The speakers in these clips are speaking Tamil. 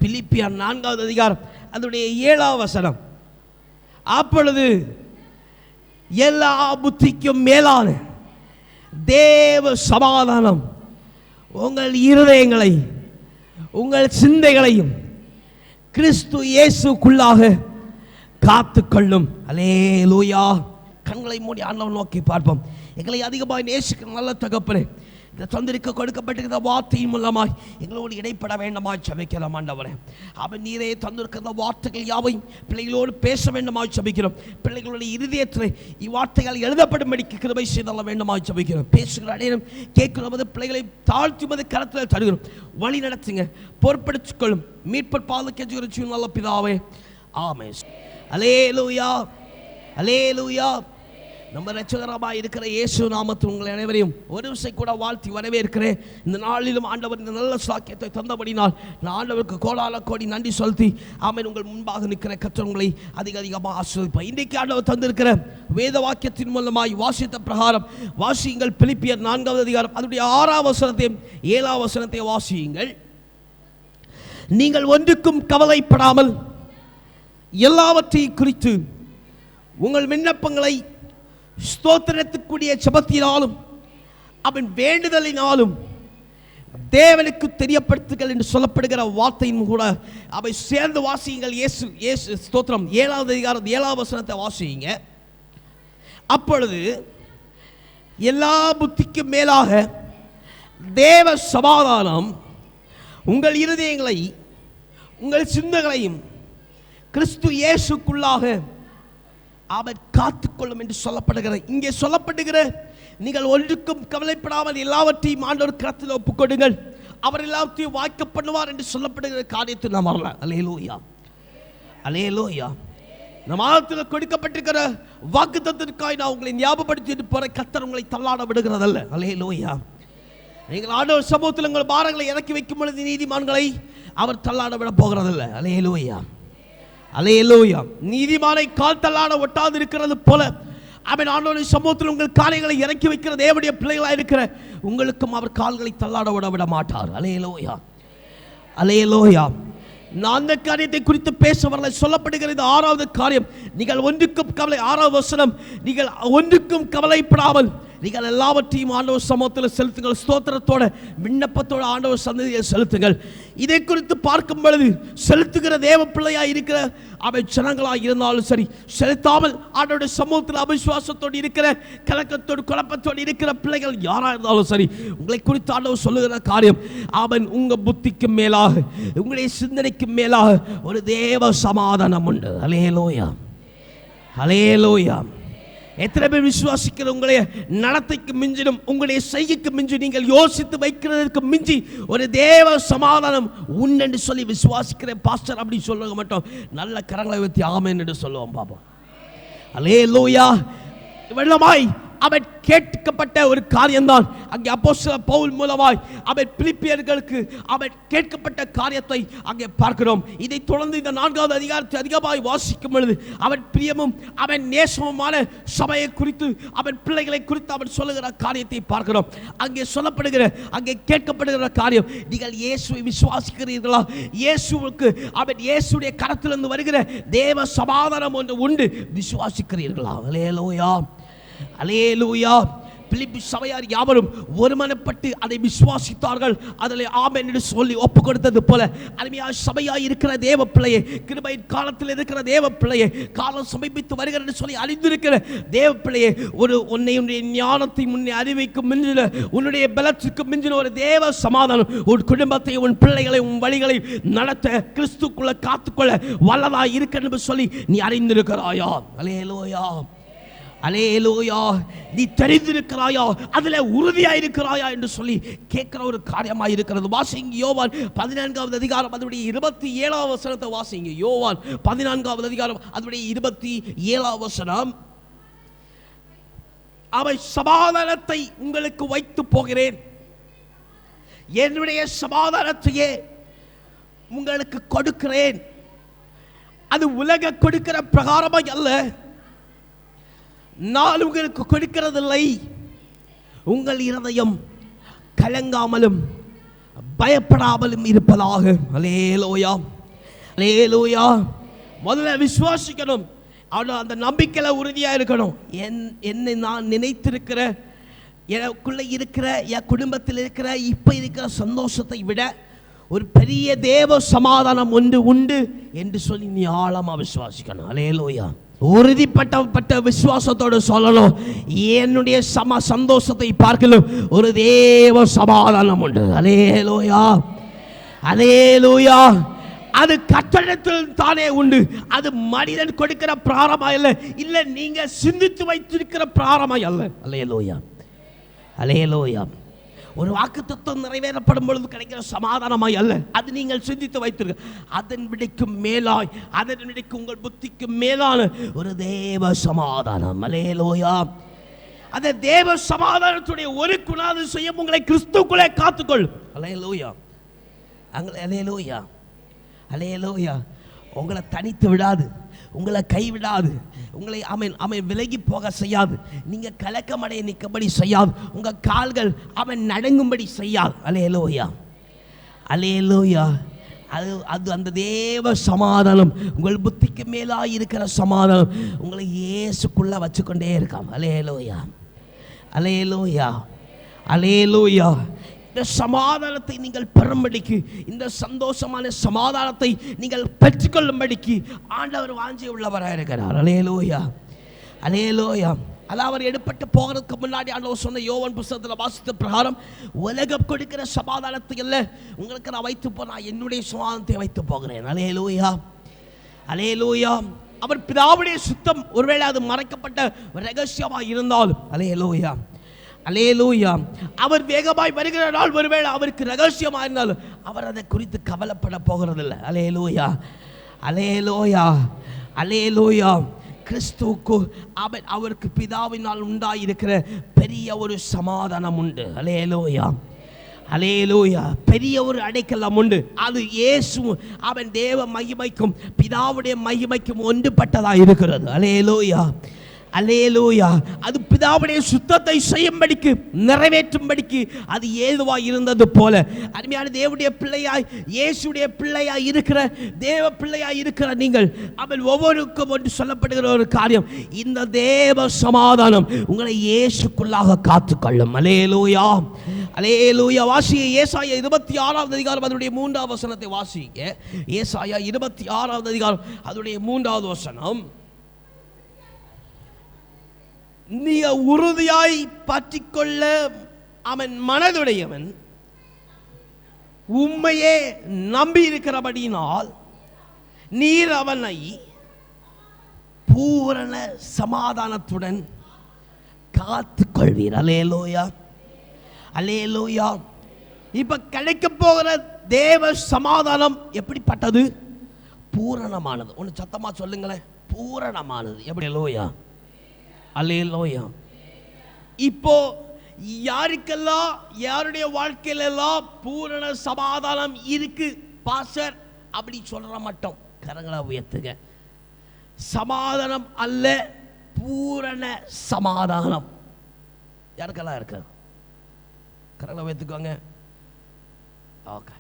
பிலிப்பியர் 4வது அதிகாரம் அதனுடைய 7வது வசனம். அப்பொழுது எல்லா புத்திக்கும் மேலான தேவ சமாதானம் உங்கள் இருதயங்களை உங்கள் சிந்தைகளையும் கிறிஸ்து இயேசுக்குள்ளாக காத்துக்கொள்ளும். அல்லேலூயா. கண்களை மூடி ஆண்டவரை நோக்கி பார்ப்போம். எங்களை அதிகமாக நேசிக்கிற நல்ல தகப்பனே, இந்த தந்திரிக்க கொடுக்கப்பட்டிருக்கிற வார்த்தையின் மூலமாய் எங்களோடு இடைப்பட வேண்டுமாய் ஜெபிக்கிறோம். ஆண்டவரே, அவன் நீரே தந்திருக்கிற வார்த்தைகள் யாவையும் பிள்ளைகளோடு பேச வேண்டுமாய் ஜெபிக்கிறோம். பிள்ளைகளுடைய இருதயத்தில் இவ்வார்த்தைகள் எழுதப்படும்படிக்கு கிருபை செய்தல்ல வேண்டுமாய் ஜெபிக்கிறோம். பேசுகிற அடையும் கேட்கிறோம் பிள்ளைகளை தாழ்த்துவது கரத்தில் தருகிறோம். வழி நடத்துங்க, பொறுப்படுத்திக் கொள்ளும். மீட்பர் பாதம் கெஞ்சுகிற நல்ல பிதாவே, ஆமென். அல்லேலூயா, அல்லேலூயா. நம்ம ரட்சகராக இருக்கிற இயேசு நாமத்தில் உங்களை அனைவரையும் ஒரு விஷயம் கூட வாழ்த்தி வரவேற்கிறேன். இந்த நாளிலும் ஆண்டவர் இந்த நல்ல சாக்கியத்தை தந்தபடினால் நான் ஆண்டவருக்கு கோடான கோடி நன்றி செலுத்தி ஆமென் உங்கள் முன்பாக நிற்கிற கர்த்தர் உங்களை அதிகமாக ஆசீர்வதிப்பார். இன்றைக்கு ஆண்டவர் தந்திருக்கிற வேத வாக்கியத்தின் மூலமாய் வாசித்த பிரகாரம் வாசியுங்கள். பிலிப்பியர் 4வது அதிகாரம் அதனுடைய 6வது வசனத்தையும் 7வது வசனத்தையும் வாசியுங்கள். நீங்கள் ஒன்றுக்கும் கவலைப்படாமல் எல்லாவற்றையும் குறித்து உங்கள் விண்ணப்பங்களை ஸ்தோத்திரத்துக்குரிய ஜெபத்தினாலும் அவன் வேண்டுதலினாலும் தேவனுக்கு தெரியப்படுத்துங்கள் என்று சொல்லப்படுகிற வார்த்தையும் கூட அவை சேர்ந்து வாசியுங்கள். இயேசு ஸ்தோத்திரம் 7வது அதிகாரம் 7வது வசனத்தை வாசியுங்க. அப்பொழுது எல்லா புத்திக்கும் மேலாக தேவ சமாதானம் உங்கள் இருதயங்களை உங்கள் சிந்தனைகளையும் கிறிஸ்து இயேசுக்குள்ளாக அவர் காத்துக்கொள்ளும் என்று சொல்லப்படுகிற இங்கே சொல்லப்படுகிற நீங்கள் ஒன்றுக்கும் கவலைப்படாமல் எல்லாவற்றையும் ஆண்டவர் கரத்தில் ஒப்புக்கொடுங்கள், அவர் எல்லாவற்றையும் வாய்க்கப்படுவார் என்று சொல்லப்படுகிற காரியத்தை நாம் வரலாம். அல்லேலூயா, அல்லேலூயா. நம் ஆழத்தில் கொடுக்கப்பட்டிருக்கிற வாக்குத்தத்தத்திற்காக நான் உங்களை ஞாபகப்படுத்திட்டு போற கர்த்தர் உங்களை தள்ளாட விடுகிறதல்ல. அல்லேலூயா. நீங்கள் ஆண்டவர் சமூகத்தில் உங்கள் பாரங்களை இறக்கி வைக்கும் பொழுது நீதிமான்களை அவர் தள்ளாட விட போகிறதில்லை. அல்லேலூயா, அல்லேலூயா. நீதிமானை கால் தள்ளாட ஒட்டாது இருக்கிறது போல அவன் ஆண்டவரின் சமூகத்தில் உங்கள் காரியங்களை இறக்கி வைக்கிற தேவனுடைய பிள்ளைகளாக இருக்கிற உங்களுக்கும் அவர் கால்களை தள்ளாட விட மாட்டார். அல்லேலூயா, அல்லேலூயா. நான் அந்த காரியத்தை குறித்து பேச வரல. சொல்லப்படுகிற இந்த 6வது காரியம், நீங்கள் ஒன்றுக்கும் கவலை 6வது வசனம், நீங்கள் ஒன்றுக்கும் கவலைப்படாமல் நீங்கள் எல்லாவற்றையும் ஆண்டவர் சமூகத்தில் செலுத்துங்கள், ஸ்தோத்திரத்தோட விண்ணப்பத்தோட ஆண்டவர் சன்னதியை செலுத்துங்கள். இதை குறித்து பார்க்கும் பொழுது செலுத்துகிற தேவ பிள்ளையாக இருக்கிற அவை ஜனங்களாக இருந்தாலும் சரி, செலுத்தாமல் ஆண்டவருடைய சமூகத்தில் அவிசுவாசத்தோடு இருக்கிற கலக்கத்தோடு குழப்பத்தோடு இருக்கிற பிள்ளைகள் யாராக இருந்தாலும் சரி, உங்களை குறித்து ஆண்டவர் சொல்லுகிற காரியம், அவன் உங்கள் புத்திக்கு மேலாக உங்களுடைய சிந்தனைக்கு மேலாக ஒரு தேவ சமாதானம் உண்டு. அல்லேலூயா, அல்லேலூயா. எத்தனை பேர் விசுவாசிக்கிற உங்களுடைய நடத்தைக்கு மிஞ்சிடும் உங்களுடைய செய்கைக்கு மிஞ்சி நீங்கள் யோசித்து வைக்கிறதுக்கு மிஞ்சி ஒரு தேவ சமாதானம் உண்டு என்று சொல்லி விசுவாசிக்கிற பாஸ்டர் அப்படி சொல்லுங்க மட்டும் நல்ல கரங்களை வைத்து ஆமென் என்று சொல்லுவோம் பாப்போம். அல்லேலூயா. வெள்ளமாய் அவன் கேட்கப்பட்ட ஒரு காரியம்தான் அங்கே அப்போஸ்தலர் பவுல் மூலமாய் அவன் பிலிப்பியர்களுக்கு அவன் கேட்கப்பட்ட காரியத்தை அங்கே பார்க்கிறோம். இதை தொடர்ந்து இந்த 4வது அதிகாரத்தை அதிகமாய் வாசிக்கும் பொழுது அவன் பிரியமும் அவன் நேசமுமான சபையை குறித்து அவன் பிள்ளைகளை குறித்து அவன் சொல்லுகிற காரியத்தை பார்க்கிறோம். அங்கே சொல்லப்படுகிற அங்கே கேட்கப்படுகிற காரியம், நீங்கள் இயேசுவை விசுவாசிக்கிறீர்களா? இயேசுவுக்கு அவன் இயேசுடைய கரத்திலிருந்து வருகிற தேவ சமாதானம் ஒன்று உண்டு, விசுவாசிக்கிறீர்களா? அல்லேலூயா, அல்லேலூயா. பிலிப்பி சபையார் யாவரும் ஒருமனப்பட்டு அதை விசுவாசித்தார்கள். அதில் ஆமென் என்று சொல்லி ஒப்பு கொடுத்தது போல அருமையாக சபையாய் இருக்கிற தேவ பிள்ளையை, கிருபையின் காலத்தில் இருக்கிற தேவ பிள்ளையை, காலம் சமீபித்து வருகிறது சொல்லி அறிந்திருக்கிற தேவ பிள்ளையை, ஒரு உன்னுடைய ஞானத்தை முன்னே அறிவிக்கும் மிஞ்சின உன்னுடைய பலத்திற்கு மிஞ்சின ஒரு தேவ சமாதானம் உன் குடும்பத்தை உன் பிள்ளைகளை உன் வழிகளை நடத்த கிறிஸ்துக்குள்ள காத்துக்கொள்ள வல்லதாய் இருக்கிறது சொல்லி நீ அறிந்திருக்கிறாயா? அல்லேலூயா, அல்லேலூயா. நீ தெரிந்திருக்கிறாயா? அதில் உறுதியாக இருக்கிறாயா என்று சொல்லி கேட்கிற ஒரு காரியமாக இருக்கிறது. வாசிங்க யோவான் 14வது அதிகாரம் அதனுடைய 27வது வசனத்தை வாசிங்க. யோவான் 14வது அதிகாரம் அதனுடைய 27வது வசனம். அவை சமாதானத்தை உங்களுக்கு வைத்து போகிறேன், என்னுடைய சமாதானத்தையே உங்களுக்கு கொடுக்கிறேன், அது உலக கொடுக்கிற பிரகாரமாக அல்ல, நான் உங்களுக்கு கொடுக்கிறதில்லை. உங்கள் இருதயம் கலங்காமலும் பயப்படாமலும் இருப்பதாக. அல்லேலூயா, அல்லேலூயா. முதல்ல விசுவாசிக்கணும், அந்த நம்பிக்கையில் உறுதியாக இருக்கணும். என்னை நான் நினைத்திருக்கிற, எனக்குள்ளே இருக்கிற, என் குடும்பத்தில் இருக்கிற இப்போ இருக்கிற சந்தோஷத்தை விட ஒரு பெரிய தேவ சமாதானம் ஒன்று உண்டு என்று சொல்லி நீ ஆழமாக விசுவாசிக்கணும். அல்லேலூயா. உறுதிப்பட்ட விசுவாசத்தோடு சொல்லணும், என்னுடைய சந்தோஷத்தை பார்க்கலும் ஒரு தேவ சமாதானம் உண்டு. அல்லேலூயா, அல்லேலூயா. அது கட்டடத்தில் தானே உண்டு. அது மனிதன் கொடுக்கிற பிராரமாய் அல்ல, இல்லை நீங்க சிந்தித்து வைத்திருக்கிற பிராரமாய் அல்ல. அல்லேலூயா, அல்லேலூயா. ஒரு வாக்குத்தத்தம் நிறைவேறப்படும் பொழுது கிடைக்கிற சமாதானமாய் அல்ல, அது நீங்கள் சிந்தித்து வைத்திருக்க, அதன் விடைக்கும் மேலாய், அதன் விடைக்கும் உங்கள் புத்திக்கு மேலான ஒரு தேவ சமாதானம். அல்லேலூயா. அந்த தேவ சமாதானத்துடைய ஒரு குணாதிசயம் உங்களை கிறிஸ்துவுக்குள்ளே காத்துக்கொள்ளும். அல்லேலூயா, அல்லேலூயா, அல்லேலூயா. உங்களை தனித்து விடாது, உங்களை கைவிடாது, உங்களை அவன் விலகி போக செய்யாது, நீங்கள் கலக்கமடைய நிற்கும்படி செய்யாது, உங்கள் கால்கள் அவன் நடுங்கும்படி செய்யாது. அல்லேலூயா, அல்லேலூயா. அது அந்த தேவ சமாதானம் உங்கள் புத்திக்கு மேலாக இருக்கிற சமாதானம் உங்களை இயேசுக்குள்ளே வச்சுக்கொண்டே இருக்காம். அல்லேலூயா, அல்லேலூயா, அல்லேலூயா. இந்த சமாதானத்தை நீங்கள் பெறும்படிக்கு, இந்த சந்தோஷமான சமாதானத்தை நீங்கள் பெற்றுக்கொள்ளும்படிக்கு ஆண்டவர் வாஞ்சி உள்ளவராக இருக்கிறார். அல்லேலூயா, அல்லேலூயா. அதாவது அவர் எடுப்பட்டு போகிறதுக்கு முன்னாடி ஆண்டவர் சொன்ன யோவான் புத்தகத்தில் வாசித்த பிரகாரம், உலகம் கொடுக்கிற சமாதானத்தை அல்ல உங்களுக்கு நான் வைத்து போகிறேன், என்னுடைய சமாதானத்தை வைத்து போகிறேன். அல்லேலூயா, அல்லேலூயா. அவர் பிதாவுடைய சுத்தம் ஒருவேளை அது மறைக்கப்பட்ட ரகசியமாக இருந்தாலும், அல்லேலூயா, அல்லேலூயா. அவர் வேகமாய் வருகிற நாள் ஒருவேளை அவருக்கு ரகசியமாக இருந்தாலும் அவர் அதை குறித்து கவலைப்பட போகிறதில்லை. அல்லேலூயா, அல்லேலூயா, அல்லேலூயா. கிறிஸ்துவுக்கு அவருக்கு பிதாவினால் உண்டாயிருக்கிற பெரிய ஒரு சமாதானம் உண்டு. அல்லேலூயா, அல்லேலூயா. பெரிய ஒரு அடைக்கலம் உண்டு. அது இயேசு அவன் தேவ மகிமைக்கும் பிதாவுடைய மகிமைக்கும் ஒன்றுபட்டதாக இருக்கிறது. அல்லேலூயா, அல்லேலூயா. அது பிதாவுடைய சுத்தத்தை செய்யும்படிக்கு, நிறைவேற்றும்படிக்கு அது ஏதுவாய் இருந்தது போல, அருமையான தேவனுடைய பிள்ளையாய், இயேசுடைய பிள்ளையாய் இருக்கிற, தேவ பிள்ளையாய் இருக்கிற நீங்கள், அவன் ஒவ்வொருக்கும் ஒன்று சொல்லப்படுகிற ஒரு காரியம், இந்த தேவ சமாதானம் உங்களை இயேசுக்குள்ளாக காத்துக்கொள்ளும். அல்லேலூயா, அல்லேலூயா. வாசிய ஏசாயா 26வது அதிகாரம் அதனுடைய 3வது வசனத்தை வாசிக்க. ஏசாயா 26வது அதிகாரம் அதனுடைய 3வது வசனம். நீ உறுதியாய் பற்றிக்கொள்ள அவன் மனதுடையவன், உம்மையே நம்பி இருக்கிறபடியினால் நீர் அவனை பூரண சமாதானத்துடன் காத்துக்கொள்வீர். அல்லேலூயா, அல்லேலூயா. இப்ப கிடைக்க போகிற தேவ சமாதானம் எப்படிப்பட்டது? பூரணமானது. ஒன்று சத்தமா சொல்லுங்களேன், பூரணமானது. எப்படி? அல்லேலூயா, அல்லேலூயா. இப்போ யாருக்கெல்லாம், யாருடைய வாழ்க்கையிலெல்லாம் பூரண சமாதானம் இருக்கு பாஸ்டர் அப்படி சொல்ற மட்டும் கரங்களா உயர்த்துங்க. சமாதானம் அல்ல, பூரண சமாதானம் யாருக்கெல்லாம் இருக்கு? கரங்களை உயர்த்துக்கோங்க. ஓகே,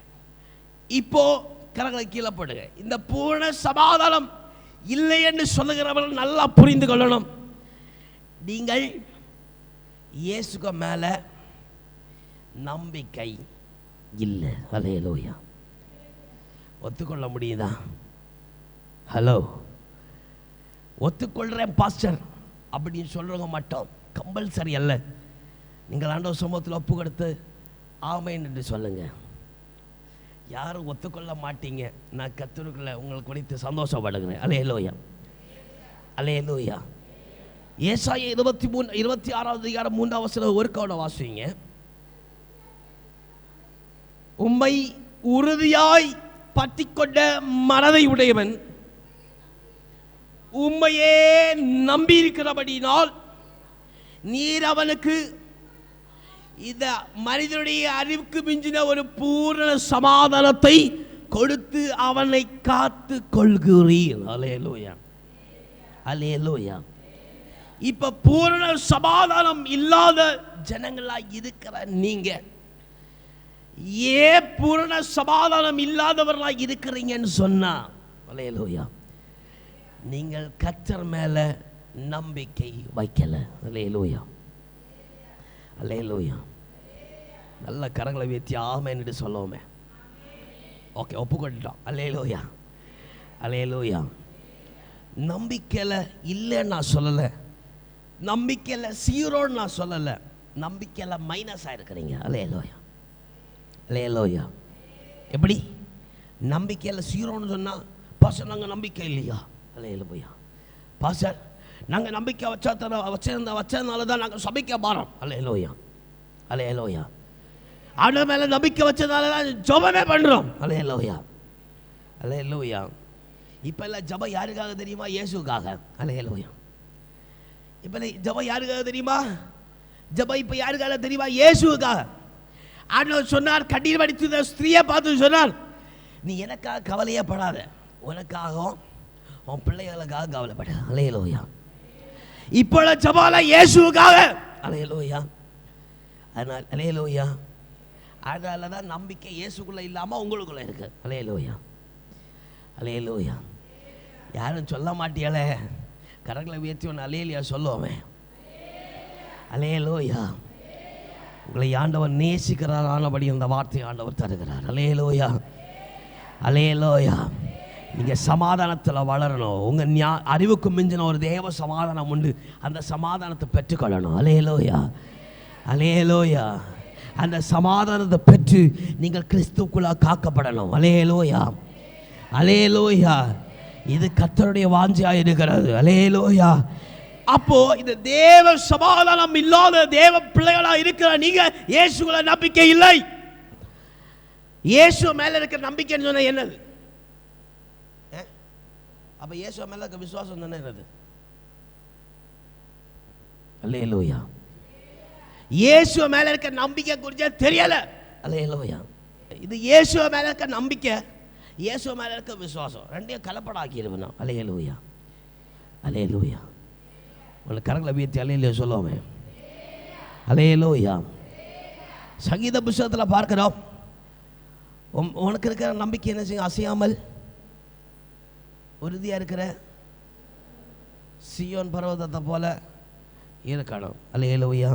இப்போ கரங்களை கீழே போடுங்க. இந்த பூரண சமாதானம் இல்லை என்று சொல்லுகிறவர்கள் நல்லா புரிந்து கொள்ளணும், நீங்கள் இயேசுக்கு மேல நம்பிக்கை இல்லை. அல்லேலூயா. ஒத்துக்கொள்ள முடியுதா? ஹலோ, ஒத்துக்கொள்றேன் பாஸ்டர் அப்படின்னு சொல்றவங்க மட்டும் கம்பல்சரி அல்ல. நீங்கள் ஆண்டவர் சமூகத்தில் ஒப்பு கொடுத்து ஆமென் என்று சொல்லுங்க. யாரும் ஒத்துக்கொள்ள மாட்டீங்க, நான் கர்த்தருக்குள்ள உங்களுக்கு குறித்து சந்தோஷப்படுகிறேன். அல்லேலூயா, அல்லேலூயா. ஏசாயா 26வது அதிகாரம் 3வது வசனம் ஒரு கவலை வாசிங்க. உம்மை உறுதியாய் பற்றிக்கொண்ட மனதை உடையவன், உம்மையே நம்பி இருக்கிறபடினால் நீர் அவனுக்கு இந்த மனிதனுடைய அறிவுக்கு மிஞ்சின ஒரு பூரண சமாதானத்தை கொடுத்து அவனை காத்து கொள்கிறீர். அல்லேலூயா, அல்லேலூயா. இப்ப பூரண சமாதானம் இல்லாத ஜனங்களா இருக்கிற நீங்க ஏன் பூரண சமாதானம் இல்லாதவர்களாக இருக்கிறீங்கன்னு சொன்னா, அல்லேலூயா, நீங்கள் கர்த்தர் மேல நம்பிக்கை வைக்கல. அல்லேலூயா, அல்லேலூயா. நல்ல கரங்களை உயர்த்தி ஆமென்னு சொல்லுவோமே. ஓகே, ஒப்புக்கொண்டுட்டோம். அல்லேலூயா, அல்லேலூயா. நம்பிக்கையில் இல்லைன்னு நான் சொல்லலை, நம்பிக்கையில் சீரோன்னு நான் சொல்லலை, நம்பிக்கையில் மைனஸாக இருக்கிறீங்க. அல்லேலூயா, அல்லேலூயா. எப்படி நம்பிக்கையில் சீரோன்னு சொன்னால், பாஸ்டர் நாங்கள் நம்பிக்கை இல்லையா? அல்லேலூயா. பாஸ்டர் நாங்கள் நம்பிக்கை வச்சதுனால தான் நாங்கள் சபைக்க மாறோம். அல்லேலூயா, அல்லேலூயா. ஆண்டவர் மேலே நம்பிக்கை வச்சதுனால தான் ஜெபமே பண்ணுறோம். அல்லேலூயா, அல்லேலூயா. இப்போ எல்லாம் ஜெபம் யாருக்காக தெரியுமா? இயேசுக்காக. அல்லேலூயா. இப்போ ஜெபம் யாருக்காக தெரியுமா? ஜெபம் இப்போ யாருக்காக தெரியுமா? இயேசுக்காக. ஆண்டவர் சொன்னார், கண்ணீர் வடித்த ஸ்திரியை பார்த்து சொன்னார், நீ எனக்காக கவலையே படாத, உனக்காகவும் உன் பிள்ளைகளுக்காக கவலைப்பட. அல்லேலூயா. இப்போ ஜெபம் இயேசுக்காக. அல்லேலூயா. அதனால் அல்லேலூயா, அதனால தான் நம்பிக்கை இயேசுக்குள்ளே இல்லாமல் உங்களுக்குள்ளே இருக்கு. அல்லேலூயா, அல்லேலூயா. யாரும் சொல்ல மாட்டியாலே, கரங்களை உயர்த்தி ஒன்று அல்லேலூயா சொல்லுவோமே. அல்லேலூயா. உங்களை ஆண்டவர் நேசிக்கிறார், ஆனபடி இந்த வார்த்தையை ஆண்டவர் தருகிறார். அல்லேலூயா, அல்லேலூயா. நீங்கள் சமாதானத்தில் வளரணும். உங்கள் அறிவுக்கு மிஞ்சின ஒரு தேவ சமாதானம் உண்டு, அந்த சமாதானத்தை பெற்றுக்கொள்ளணும். அல்லேலூயா, அல்லேலூயா. அந்த சமாதானத்தை பெற்று நீங்கள் கிறிஸ்துவுக்குள்ள காக்கப்படணும். அல்லேலூயா, அல்லேலூயா. இது கர்த்தருடைய வாஞ்சையாக இருக்கிறது. அல்லேலூயா. அப்போ இந்த தேவ சமாதானம் இல்லாத தேவ பிள்ளைகளாக இருக்கிற நீங்க இயேசுக்குள்ள நம்பிக்கை இல்லை. இயேசு மேல இருக்கிற நம்பிக்கைன்னு சொன்ன என்னது? அப்ப இயேசு மேல இருக்க விசுவாசம் சொன்ன என்னது? அல்லேலூயா. இயேசு மேல இருக்க நம்பிக்கை குறித்து தெரியல. அல்லேலூயா. இது இயேசு மேல இருக்க நம்பிக்கை, இயேசு மேல இருக்க விசுவாசம், ரெண்டையும் கலப்படாக்கிடுவேன். அல்லேலூயா, அல்லேலூயா. உங்களை கரங்களை வீழ்த்தி அல்லேலூயா சொல்லுவோமே. அல்லேலூயா. சங்கீத புத்தகத்தில் பார்க்கிறோம், உனக்கு இருக்கிற நம்பிக்கை என்ன செய்யும்? அசையாமல் உறுதியாக இருக்கிற சீயோன் பர்வதத்தை போல இருக்கணும். அல்லேலூயா.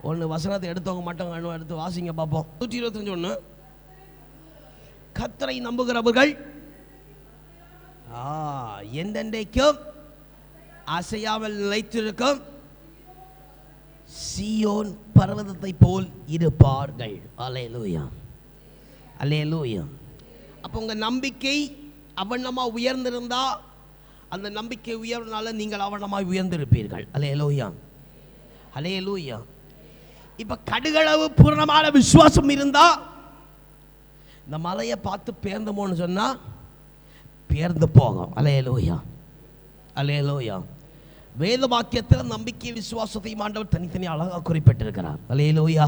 ஒன்று வசனத்தை எடுத்தவங்க மட்டும் எடுத்து வாசிங்க பார்ப்போம். 125 கர்த்தரை நம்புகிறவர்கள் என்றென்றைக்கும் அசையாமல் நிலைத்திருக்கும் சீயோன் பர்வதத்தை போல் இருப்பார்கள். அல்லேலூயா, அல்லேலூயா. அப்போ உங்கள் நம்பிக்கை அவனமாக உயர்ந்திருந்தா, அந்த நம்பிக்கை உயர்னால நீங்கள் அவனமாக உயர்ந்திருப்பீர்கள். அல்லேலூயா, அல்லேலூயா. இப்போ கடுகளவு பூர்ணமான விசுவாசம் இருந்தா, இந்த மலையை பார்த்து பேர்ந்தமோன்னு சொன்னா பேர்ந்து போகும். அல்லேலூயா, அல்லேலூயா. வேத வாக்கியத்தில் நம்பிக்கை விசுவாசத்தை ஆண்டவர் தனித்தனி அழகாக குறிப்பிட்டிருக்கிறார். அல்லேலூயா,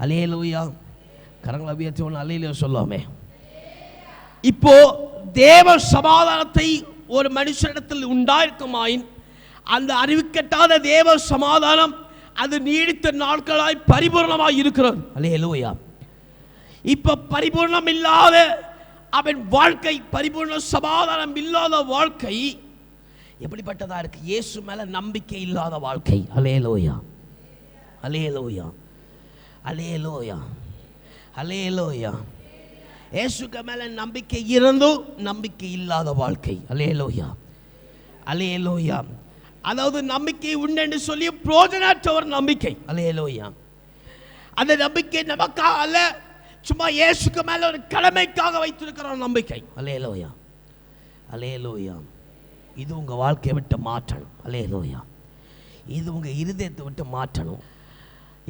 அல்லேலூயா. கரங்களை உயர்த்தி ஒன்று அல்லேலூயா சொல்லுவோமே. இப்போ தேவ சமாதானத்தை ஒரு மனுஷனிடத்தில் உண்டாயிருக்குமாயின், அந்த அறிவுக்கட்டாத தேவ சமாதானம் அது நீடித்த நாட்களாய் பரிபூர்ணமாய் இருக்கிறது. அல்லேலூயா. இப்ப பரிபூர்ணம் இல்லாத அவன் வாழ்க்கை, பரிபூர்ண சமாதானம் இல்லாத வாழ்க்கை எப்படிப்பட்டதா இருக்கு? இயேசு மேல நம்பிக்கை இல்லாத வாழ்க்கை. அல்லேலூயா, அல்லேலூயா, அல்லேலூயா, அல்லேலூயா. இயேசுக்கு மேல நம்பிக்கை இருந்தும் நம்பிக்கை இல்லாத வாழ்க்கை. அல்லேலூயா, அல்லேலூயா. அதாவது நம்பிக்கை உண்டு என்று சொல்லி பிரோஜனற்ற ஒரு நம்பிக்கை. அல்லேலூயா. அந்த நம்பிக்கை நமக்காக அல்ல, சும்மா இயேசுக்கு மேல ஒரு கடமைக்காக வைத்திருக்கிற நம்பிக்கை. அல்லேலூயா, அல்லேலூயா. இது உங்க வாழ்க்கையை விட்டு மாற்றணும். அல்லேலூயா. இது உங்க இருதயத்தை விட்டு மாற்றணும்.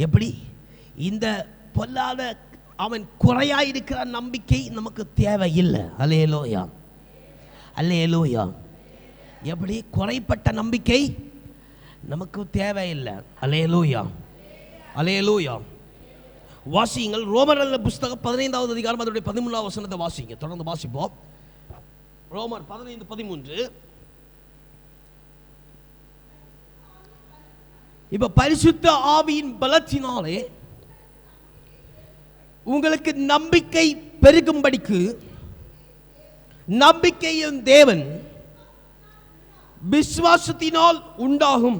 எப்படி? இந்த பொல்லாத அவன் குறையாயிருக்கிற நம்பிக்கை நமக்கு தேவையில்லை. அல்லேலூயா, அல்லேலூயா. எப்படி? குறைப்பட்ட நம்பிக்கை நமக்கு தேவையில்லை. அல்லேலூயா, அல்லேலூயா. வாசியுங்கள் ரோமர் புஸ்தகம் 15வது அதிகாரம் அதனுடைய 13வது வசனத்தை வாசிங்க. தொடர்ந்து வாசிப்போம். ரோமர் 15:13. இப்ப பரிசுத்த ஆவியின் பலத்தினாலே உங்களுக்கு நம்பிக்கை பெருகும்படிக்கு நம்பிக்கையின் தேவன் விசுவாசத்தினால் உண்டாகும்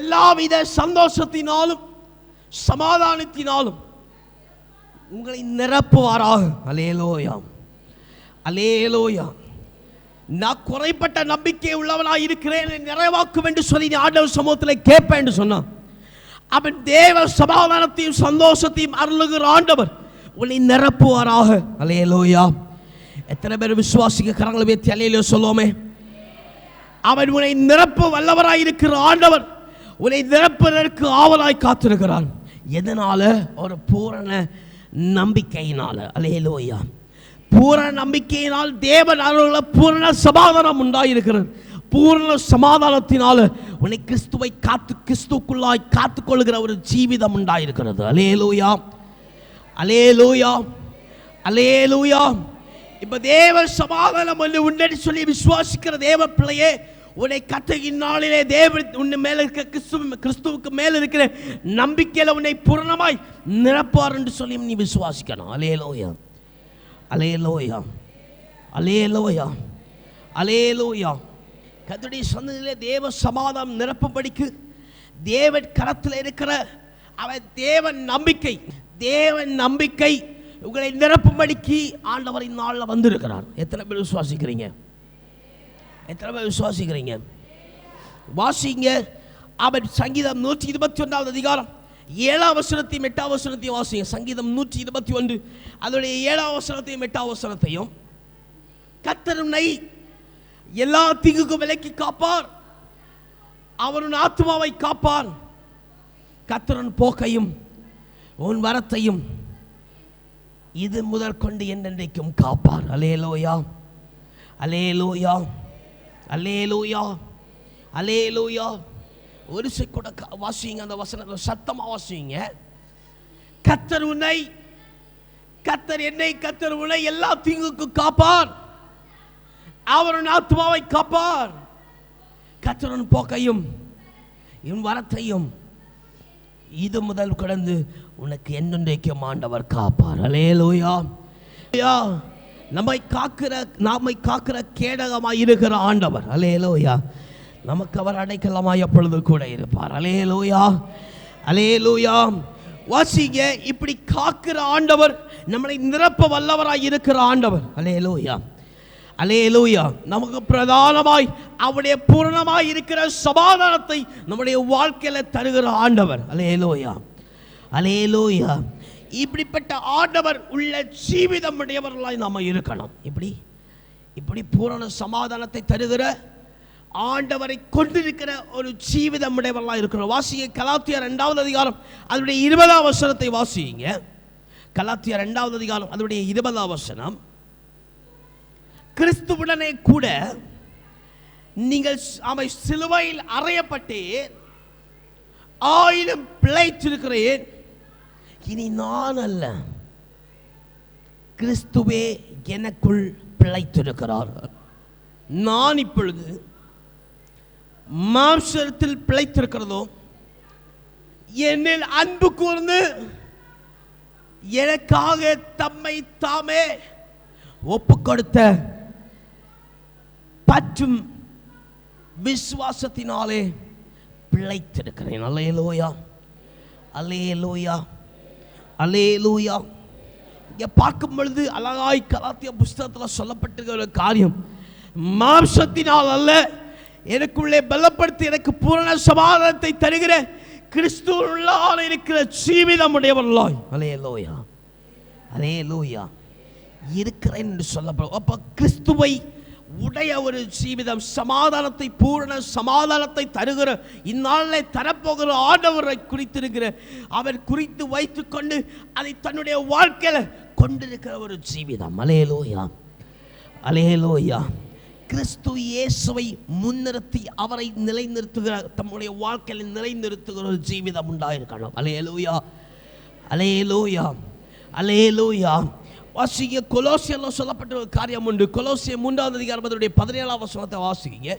எல்லாவித சந்தோஷத்தினாலும் சமாதானத்தினாலும் உங்களை நிரப்புவாராக. அல்லேலூயா, அல்லேலூயா. நான் குறைப்பட்ட நம்பிக்கை உள்ளவனாய் இருக்கிறேன், நிறைவாக்கும் என்று சொல்லி ஆண்டவர் சமூகத்தில் கேட்பேன் என்று சொன்னான். அவன் தேவ சமாதானத்தையும் சந்தோஷத்தையும் அருளுகிற ஆண்டவர் உன்னை நிரப்புவாராக. அல்லேலூயா. எத்தனை பேர் விசுவாசிக்க கரங்களை வைத்து அல்லேலூயா சொல்லுவோமே. அவன் உன்னை நிரப்ப வல்லவராய் இருக்கிற ஆண்டவர் உன்னை நிரப்புவதற்கு ஆவலாய் காத்திருக்கிறான். எதனால? ஒரு பூரண நம்பிக்கையினால. அல்லேலூயா. பூரண நம்பிக்கையினால் தேவன் அருள பூரண சமாதானம் உண்டாயிருக்கிறது. பூரண சமாதானத்தினால உன்னை கிறிஸ்துவை கிறிஸ்துக்குள்ளாய் காத்துக்கொள்கிற ஒரு ஜீவிதம் உண்டாயிருக்கிறது. அல்லேலூயா, அல்லேலூயா, அல்லேலூயா. இப்ப தேவ சமாதானம் என்று உண்டை சொல்லி விசுவாசிக்கிற தேவ பிள்ளையே, உன்னை கர்த்தரின் நாளிலே தேவன் உன்னை மேல இருக்க கிறிஸ்துவுக்கு மேல இருக்கிற நம்பிக்கையில உன்னை பூரணமாய் நிரப்பார் என்று சொல்லி நீ விசுவாசிக்கணும். அல்லேலூயா, அல்லேலூயா, அல்லேலூயா, அல்லேலூயா. கர்த்தருடைய சன்னதியிலே தேவ சமாதானம் நிரப்பும்படிக்கு தேவன் கரத்தில் இருக்கிற அவன் தேவன் நம்பிக்கை, தேவன் நம்பிக்கை உங்களை நிரப்பும்படிக்கு ஆண்டவரின் நாளில் வந்திருக்கிறார். எத்தனை பேர் விசுவாசிக்கிறீங்க? எத்தனை பேர் விசுவாசிக்கிறீங்க? வாசிங்க. அவன் சங்கீதம் 121 அதிகாரம் 7 வசனத்தையும் 8 வசனத்தையும் வாசிங்க. சங்கீதம் 121 அதோடைய 7 வசனத்தையும் 8 வசனத்தையும். கர்த்தர் உன்னை எல்லா தீங்குக்கும் விலக்கி காப்பார், அவர் உன் ஆத்துமாவை காப்பார். கர்த்தர் உன் போக்கையும் உன் வரத்தையும் இது முதல் கொண்டு என்றென்றைக்கும் காப்பார். அல்லேலூயா, அல்லேலூயா, அல்லேலூயா, அல்லேலூயா. ஒரு செக்கூட வாசிங்க அந்த வசனத்தை சத்தமா வாசிங்க. கர்த்தர் உன்னை, கர்த்தர் என்னை, கர்த்தர் உன்னை எல்லா தீங்குக்கும் காப்பார், அவர் ஆத்மாவை காப்பார். கர்த்தர் போக்கையும் என் வரத்தையும் இது முதல் கடந்து உனக்கு என்னென்றைக்கும் ஆண்டவர் காப்பார். அல்லேலூயா. நம்மை காக்கிற கேடகமாய் இருக்கிற ஆண்டவர். அல்லேலூயா. நமக்கு அவர் அடைக்கலமாய் எப்பொழுது கூட இருப்பார். அல்லேலூயா, அல்லேலூயா. வாசிங்க. இப்படி காக்கிற ஆண்டவர், நம்மளை நிரப்ப வல்லவராய் இருக்கிற ஆண்டவர். அல்லேலூயா, அல்லேலூயா. நமக்கு பிரதானமாய் அவருடைய பூரணமாய் இருக்கிற சமாதானத்தை நம்முடைய வாழ்க்கையில தருகிற ஆண்டவர். அல்லேலூயா, அல்லேலூயா. இப்படிப்பட்ட ஆண்டவர் உள்ள ஜீவிதம் உடையவர்களாய் நாம இருக்கணும். இப்படி பூரண சமாதானத்தை தருகிற ஆண்டவரை கொண்டிருக்கிற ஒரு ஜீவிதம் உடையவர்களாய் இருக்கிறோம். வாசிங்க. கலாத்தியர் 2 அதிகாரம் அதனுடைய 20 வசனத்தை வாசிங்க. கலாத்தியர் 2 அதிகாரம் அதனுடைய 20 வசனம். கிறிஸ்துவுடனே கூட நீங்கள் அவன் சிலுவையில் அறையப்பட்டு ஆயினும் பிழைத்திருக்கிறேன், இனி நான் அல்ல, கிறிஸ்துவே எனக்குள் பிழைத்திருக்கிறார். நான் இப்பொழுது மாம்சத்தில் பிழைத்திருக்கிறதோ, என்னில் அன்பு கூர்ந்து எனக்காக தம்மை தாமே ஒப்பு கொடுத்த பற்றும் விசுவாசத்தினாலே பிழைத்திருக்கிறேன். அல்லேலூயா, அல்லேலூயா, அல்லேலூயா. இங்கே பார்க்கும் பொழுது அழகாய் கலாத்திய புஸ்தகத்தில் சொல்லப்பட்டிருக்கிற ஒரு காரியம், மாம்சத்தினால் அல்ல, எனக்குள்ளே பலப்படுத்தி எனக்கு பூரண சமாதானத்தை தருகிற கிறிஸ்துவுக்குள்ளாக இருக்கிற ஜீவிதம் உடையவர்களாய். அல்லேலூயா, அல்லேலூயா இருக்கிறேன் என்று சொல்லப்படும். அப்போ கிறிஸ்துவை உடைய ஒரு ஜீவிதம், சமாதானத்தை, பூரண சமாதானத்தை தருகிற இந்நாளில் தரப்போகிற ஆண்டவரை குறித்திருக்கிற அவர் குறித்து வைத்துக் கொண்டு அதை தன்னுடைய வாழ்க்கையில கொண்டிருக்கிற ஒரு ஜீவிதம். அல்லேலூயா, அல்லேலூயா. கிறிஸ்து இயேசுவை முன்னிறுத்தி அவரை நிலைநிறுத்துகிற, தம்முடைய வாழ்க்கையில் நிலைநிறுத்துகிற ஒரு ஜீவிதம் உண்டாயிருக்கணும். அல்லேலூயா, அல்லேலூயா, அல்லேலூயா. வாசிங்க. கொலோசியர்ல சொல்லப்பட்ட ஒரு காரியம் உண்டு. கொலோசியர் 3 அதிகாரம் 17 வசனத்தை வாசிங்க.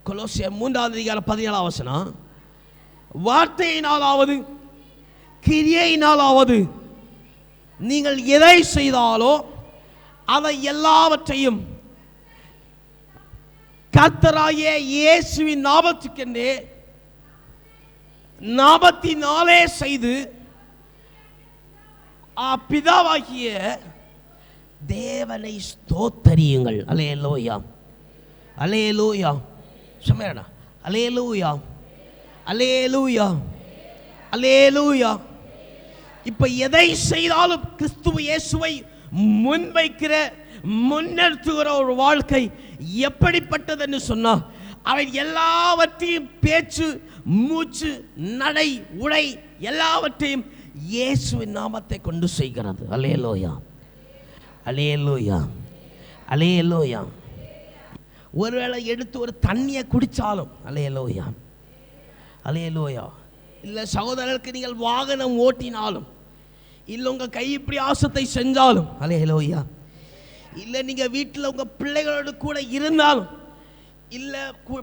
கொலோசியர் 3 அதிகாரம் 17 வசனம். வார்த்தையினாலாவது கிரியையினாலாவது நீங்கள் எதை செய்தாலோ அதை எல்லாவற்றையும் கர்த்தராகிய இயேசுவின் நாமத்துக்கென்றே நாமத்தினாலே செய்து பிதாவாகிய தேவனை ஸ்தோத்தரியுங்கள். அல்லேலூயா, அல்லேலூயா, சமேடா, அல்லேலூயா, அல்லேலூயா, அல்லேலூயா. இப்ப எதை செய்தாலும் கிறிஸ்துவ இயேசுவை முன்வைக்கிற முன்னெடுத்துகிற ஒரு வாழ்க்கை எப்படிப்பட்டது என்று சொன்னா, அவன் எல்லாவற்றையும் பேச்சு, மூச்சு, நடை, உடை எல்லாவற்றையும் இயேசுவின் நாமத்தை கொண்டு செய்கிறது. அல்லேலூயா, அல்லேலூயா, அல்லேலூயா. ஒருவேளை எடுத்து ஒரு தண்ணியை குடித்தாலும் அல்லேலூயா, அல்லேலூயா. இல்லை சகோதரருக்கு நீங்கள் வாகனம் ஓட்டினாலும், இல்லை உங்கள் கை இப்படி ஆசத்தை செஞ்சாலும் அல்லேலூயா, இல்லை நீங்கள் வீட்டில் உங்கள் பிள்ளைகளோடு கூட இருந்தாலும், இல்லை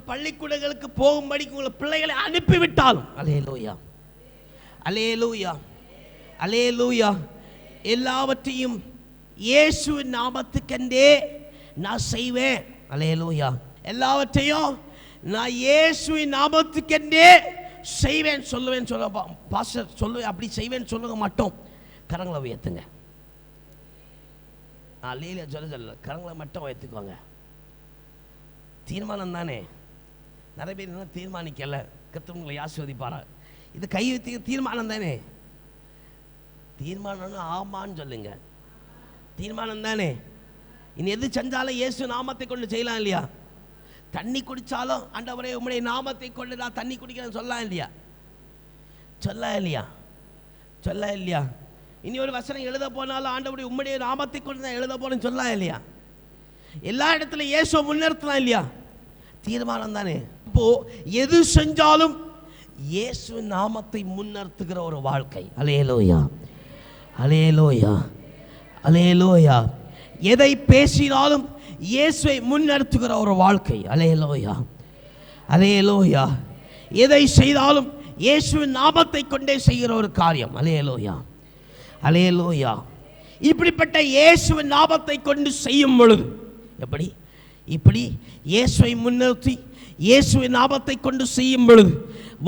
பள்ளிக்கூடங்களுக்கு போகும்படிக்கு உங்களை பிள்ளைகளை அனுப்பிவிட்டாலும் அல்லேலூயா, அல்லேலூயா, அல்லேலூயா. எல்லாவற்றையும் இயேசுவின் நாமத்துக்கென்றே நான் செய்வேன். அல்லேலூயா. எல்லாவற்றையும் நான் இயேசுவின் நாமத்துக்கென்றே செய்வேன் சொல்லுவேன். சொல்ல பாஸ்டர் சொல்லுவேன், அப்படி செய்வேன் சொல்லுங்க மட்டும் கரங்களை உயர்த்துங்க. அல்லேலூயா சொல்ல கரங்களை மட்டும் உயர்த்துக்குவாங்க. தீர்மானம் தானே. நிறைய பேர் இன்னும் தீர்மானிக்கல. கர்த்தர் ஆசீர்வதிப்பாரா. இது கை வைத்து தீர்மானம் தானே. தீர்மானம்னு ஆமான்னு சொல்லுங்க. தீர்மானம் தானே. இனி எது செஞ்சாலும் இயேசு நாமத்தை கொண்டு செய்யலாம் இல்லையா? தண்ணி குடித்தாலும் ஆண்டவரே உம்முடைய நாமத்தை கொண்டு நான் தண்ணி குடிக்கிறேன்னு சொல்லலாம் இல்லையா? சொல்ல இல்லையா? சொல்ல இல்லையா? இனி ஒரு வசனம் எழுத போனாலும் ஆண்டவரே உம்முடைய நாமத்தை கொண்டு நான் எழுத போறேன்னு சொல்லலாம் இல்லையா? எல்லா இடத்துல இயேசுவை முன்னிறுத்தலாம் இல்லையா? தீர்மானம் தானே. இப்போ எது செஞ்சாலும் இயேசு நாமத்தை முன்னிறுத்துகிற ஒரு வாழ்க்கை. அல்லேலூயா, அல்லேலூயா, அல்லேலூயா. எதை பேசினாலும் இயேசுவை முன்னிறுத்துகிற ஒரு வாழ்க்கை. அல்லேலூயா, அல்லேலூயா. எதை செய்தாலும் இயேசுவின் நாமத்தை கொண்டே செய்கிற ஒரு காரியம். அல்லேலூயா, அல்லேலூயா. இப்படிப்பட்ட இயேசுவின் நாமத்தை கொண்டு செய்யும் பொழுது எப்படி? இப்படி இயேசுவை முன்னிறுத்தி இயேசுவின் நாமத்தை கொண்டு செய்யும் பொழுது